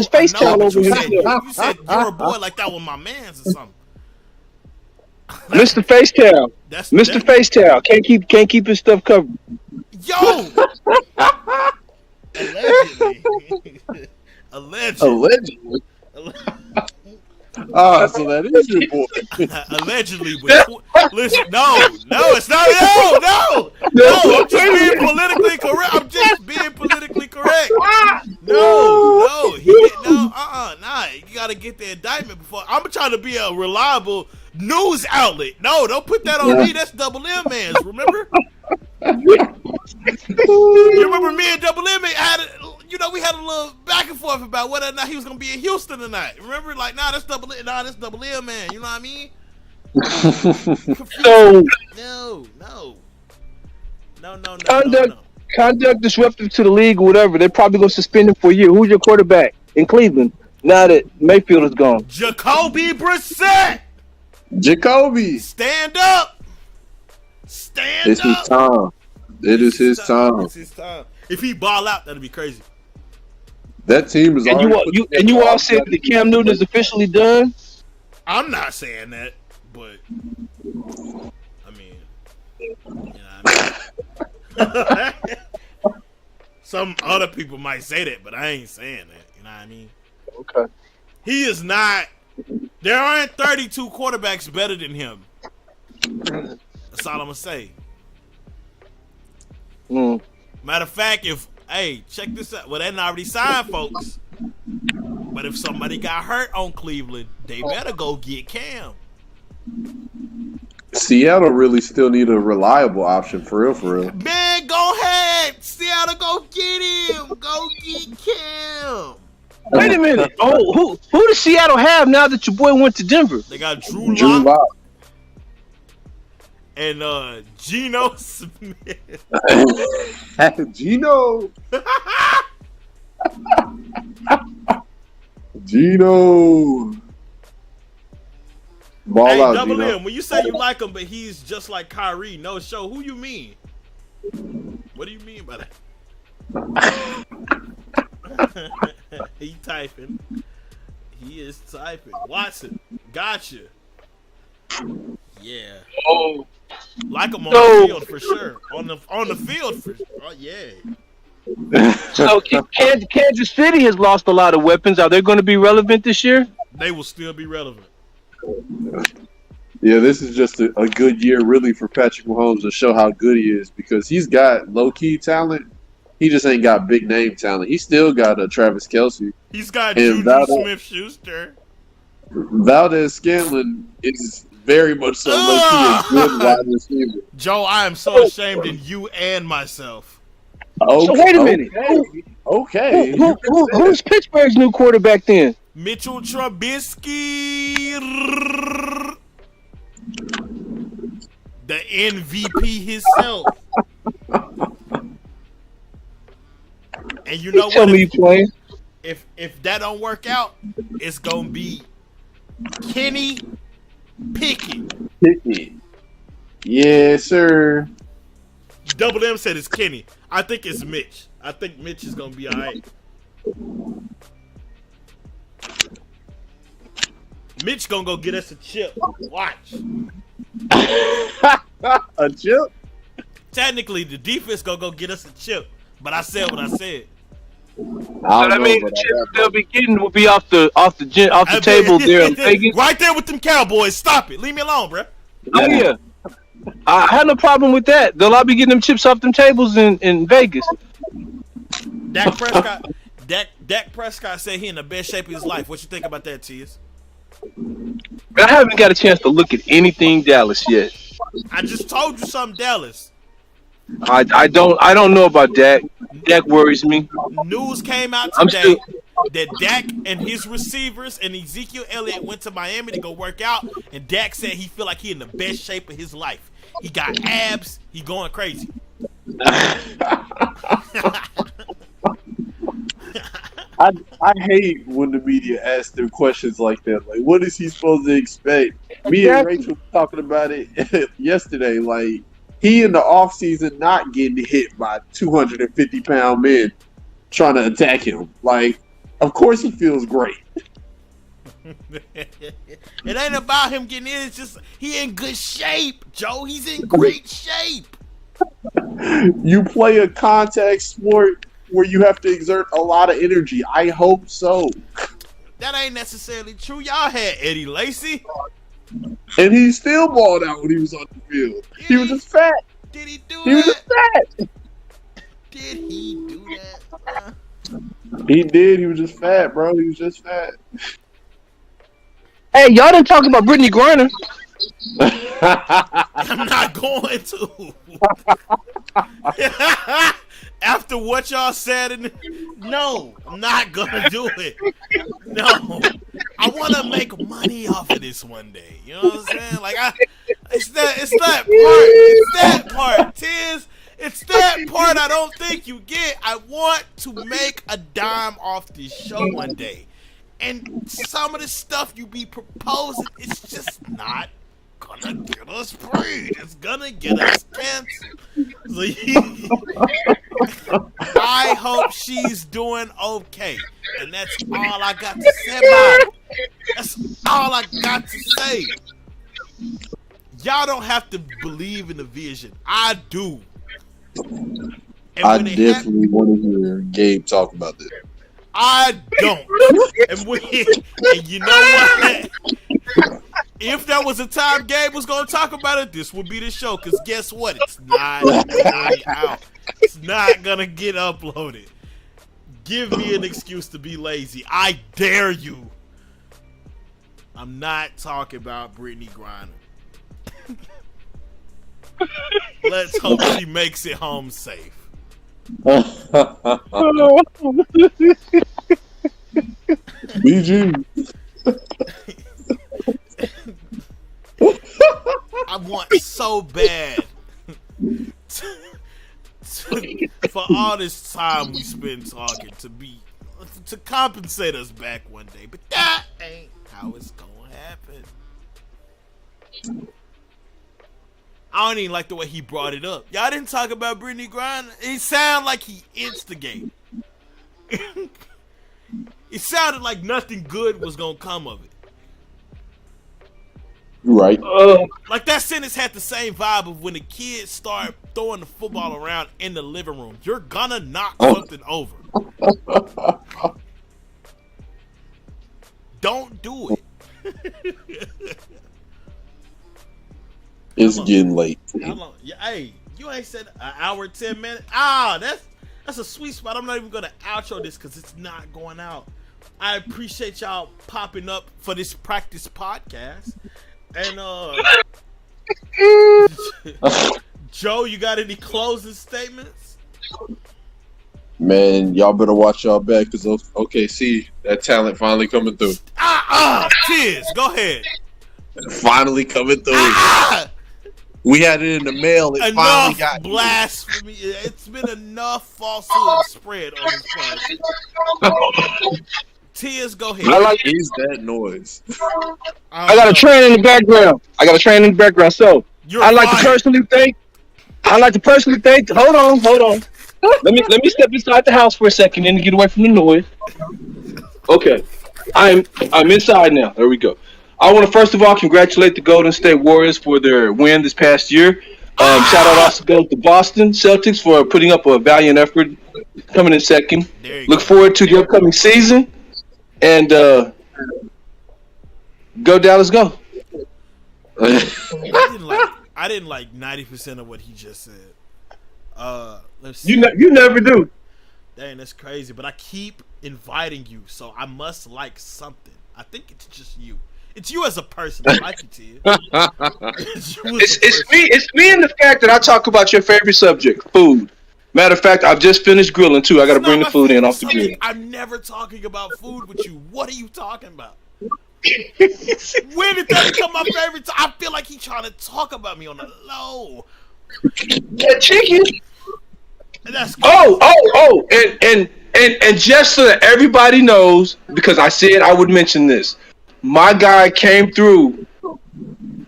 face towel over his head. You said you're a boy like that with my man's or something. Mr. Face Towel. Mr. Face Towel can't keep his stuff covered. Yo. Allegedly. So that is your boy. Allegedly. Listen, no, it's not. No. I'm just being politically correct. Nah. You gotta get the indictment before. I'm trying to be a reliable news outlet. No, don't put that on me. That's Double M man's. Remember? You remember me and Double M we had a little back and forth about whether or not he was gonna be in Houston tonight. Remember, like, that's Double M, man. You know what I mean? No. Conduct disruptive to the league or whatever. They're probably gonna suspend him for a year. Who's your quarterback in Cleveland now that Mayfield is gone? Jacoby Brissett. Jacoby, stand up. It's his time. It is his time. It's his time. If he ball out, that'd be crazy. That team is. And you all said that Cam Newton is officially done. I'm not saying that, but I mean, some other people might say that, but I ain't saying that. You know what I mean? Okay. He is not. There aren't 32 quarterbacks better than him. That's all I'm gonna say. Matter of fact, check this out. Well, they didn't already signed, folks. But if somebody got hurt on Cleveland, they better go get Cam. Seattle really still need a reliable option for real. Man, go ahead. Seattle, go get him. Go get Cam. Wait a minute. Who does Seattle have now that your boy went to Denver? They got Drew Lock. And Geno Smith. Geno. Ball out, Double Geno. M, when you say you like him, but he's just like Kyrie, no show, who you mean? What do you mean by that? He typing. He is typing. Watson, gotcha. Yeah. Oh. Like him on the field for sure. On the field for sure. Oh yeah. So Kansas City has lost a lot of weapons. Are they going to be relevant this year? They will still be relevant. Yeah, this is just a good year really for Patrick Mahomes to show how good he is because he's got low-key talent. He just ain't got big-name talent. He still got a Travis Kelce. He's got Juju Smith-Schuster. Valdez Scanlon is Very much so. Low key a good wide receiver. Joe, I am so ashamed in you and myself. Okay, So wait a minute. Okay. Who's Pittsburgh's new quarterback then? Mitchell Trubisky, the MVP himself. And you know Tell what? me you playing. If that don't work out, it's gonna be Kenny Pickett. Yes, sir. Double M said it's Kenny. I think it's Mitch. I think Mitch is gonna be alright. Mitch gonna go get us a chip. Watch. A chip? Technically, the defense gonna go get us a chip. But I said what I said. So that means the chips they'll be getting will be off the table there in Vegas. Right there with them Cowboys. Stop it. Leave me alone, bro. Oh yeah. I had no problem with that. They'll all be getting them chips off them tables in Vegas. Dak Prescott said he in the best shape of his life. What you think about that, Tiz? I haven't got a chance to look at anything Dallas yet. I just told you something, Dallas. I don't know about Dak. Dak worries me. News came out today that Dak and his receivers and Ezekiel Elliott went to Miami to go work out, and Dak said he feel like he in the best shape of his life. He got abs. He going crazy. I hate when the media asks them questions like that. Like, what is he supposed to expect? Me and Rachel were talking about it yesterday. Like, he in the offseason not getting hit by 250-pound men trying to attack him. Like, of course he feels great. It ain't about him getting in. It's just he in good shape, Joe. He's in great shape. You play a contact sport where you have to exert a lot of energy. I hope so. That ain't necessarily true. Y'all had Eddie Lacy. And he still balled out when he was on the field. He was just fat. Did he do He was just that? fat. Did he do that? He did. He was just fat, bro. He was just fat. Hey, y'all didn't talk about Brittany Griner. I'm not going to. After what y'all said, no, I'm not gonna do it. No, I want to make money off of this one day. You know what I'm saying? Like, it's that part, Tiz. It's that part I don't think you get. I want to make a dime off this show one day. And some of the stuff you be proposing, it's just not gonna get us paid. It's gonna get us canceled. So I hope she's doing okay. And that's all I got to say about it. That's all I got to say. Y'all don't have to believe in the vision. I do. And I definitely want to hear Gabe talk about this. I don't. And you know what? If there was a time Gabe was going to talk about it, this would be the show. Because guess what? It's not going out. It's not going to get uploaded. Give me an excuse to be lazy. I dare you. I'm not talking about Brittany Griner. Let's hope she makes it home safe. BG. I want so bad for all this time we spend talking to compensate us back one day, but that ain't how it's gonna happen. I don't even like the way he brought it up. Y'all didn't talk about Brittany Griner. It sounded like he instigated. It sounded like nothing good was gonna come of it. Right. Like that sentence had the same vibe of when the kids start throwing the football around in the living room. You're gonna knock something over. Don't do it. It's getting late. How long? Yeah, hey, you ain't said an hour, 10 minutes. Ah, that's a sweet spot. I'm not even gonna outro this because it's not going out. I appreciate y'all popping up for this practice podcast. And Joe, you got any closing statements? Man, y'all better watch y'all back because OKC, that talent finally coming through. Tiz, go ahead. Finally coming through. We had it in the mail. It finally Enough got blasphemy. It's been enough falsehood spread on this podcast. Tiz, go ahead. What is that noise? I got a train in the background. So I'd like to personally thank. Hold on. Let me step inside the house for a second and get away from the noise. Okay, I'm inside now. There we go. I want to first of all congratulate the Golden State Warriors for their win this past year. Shout out also goes to Boston Celtics for putting up a valiant effort, coming in second. Look forward to the upcoming season, and go Dallas, go. I didn't like 90% of what he just said. Let's see. You never do. Dang, that's crazy. But I keep inviting you, so I must like something. I think it's just you. It's you as a person. I like you, Tia. It's me and the fact that I talk about your favorite subject, food. Matter of fact, I've just finised grilling too. I got to bring the food in off the grill. I'm never talking about food with you. What are you talking about? When did that become my favorite? I feel like he's trying to talk about me on the low. That chicken. That's and just so that everybody knows, because I said I would mention this, my guy came through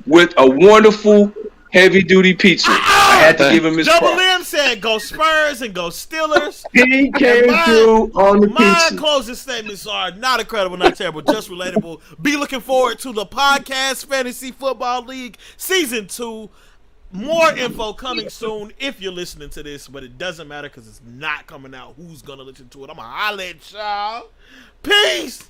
with a wonderful heavy duty pizza. I had to give him his Double props. M said go Spurs and go Steelers. He came through on the My pizza. closing statements are not incredible, not terrible, just relatable. Be looking forward to the podcast Fantasy Football League Season 2. More info coming soon if you're listening to this, but it doesn't matter because it's not coming out. Who's going to listen to it? I'm going to holler at y'all. Peace!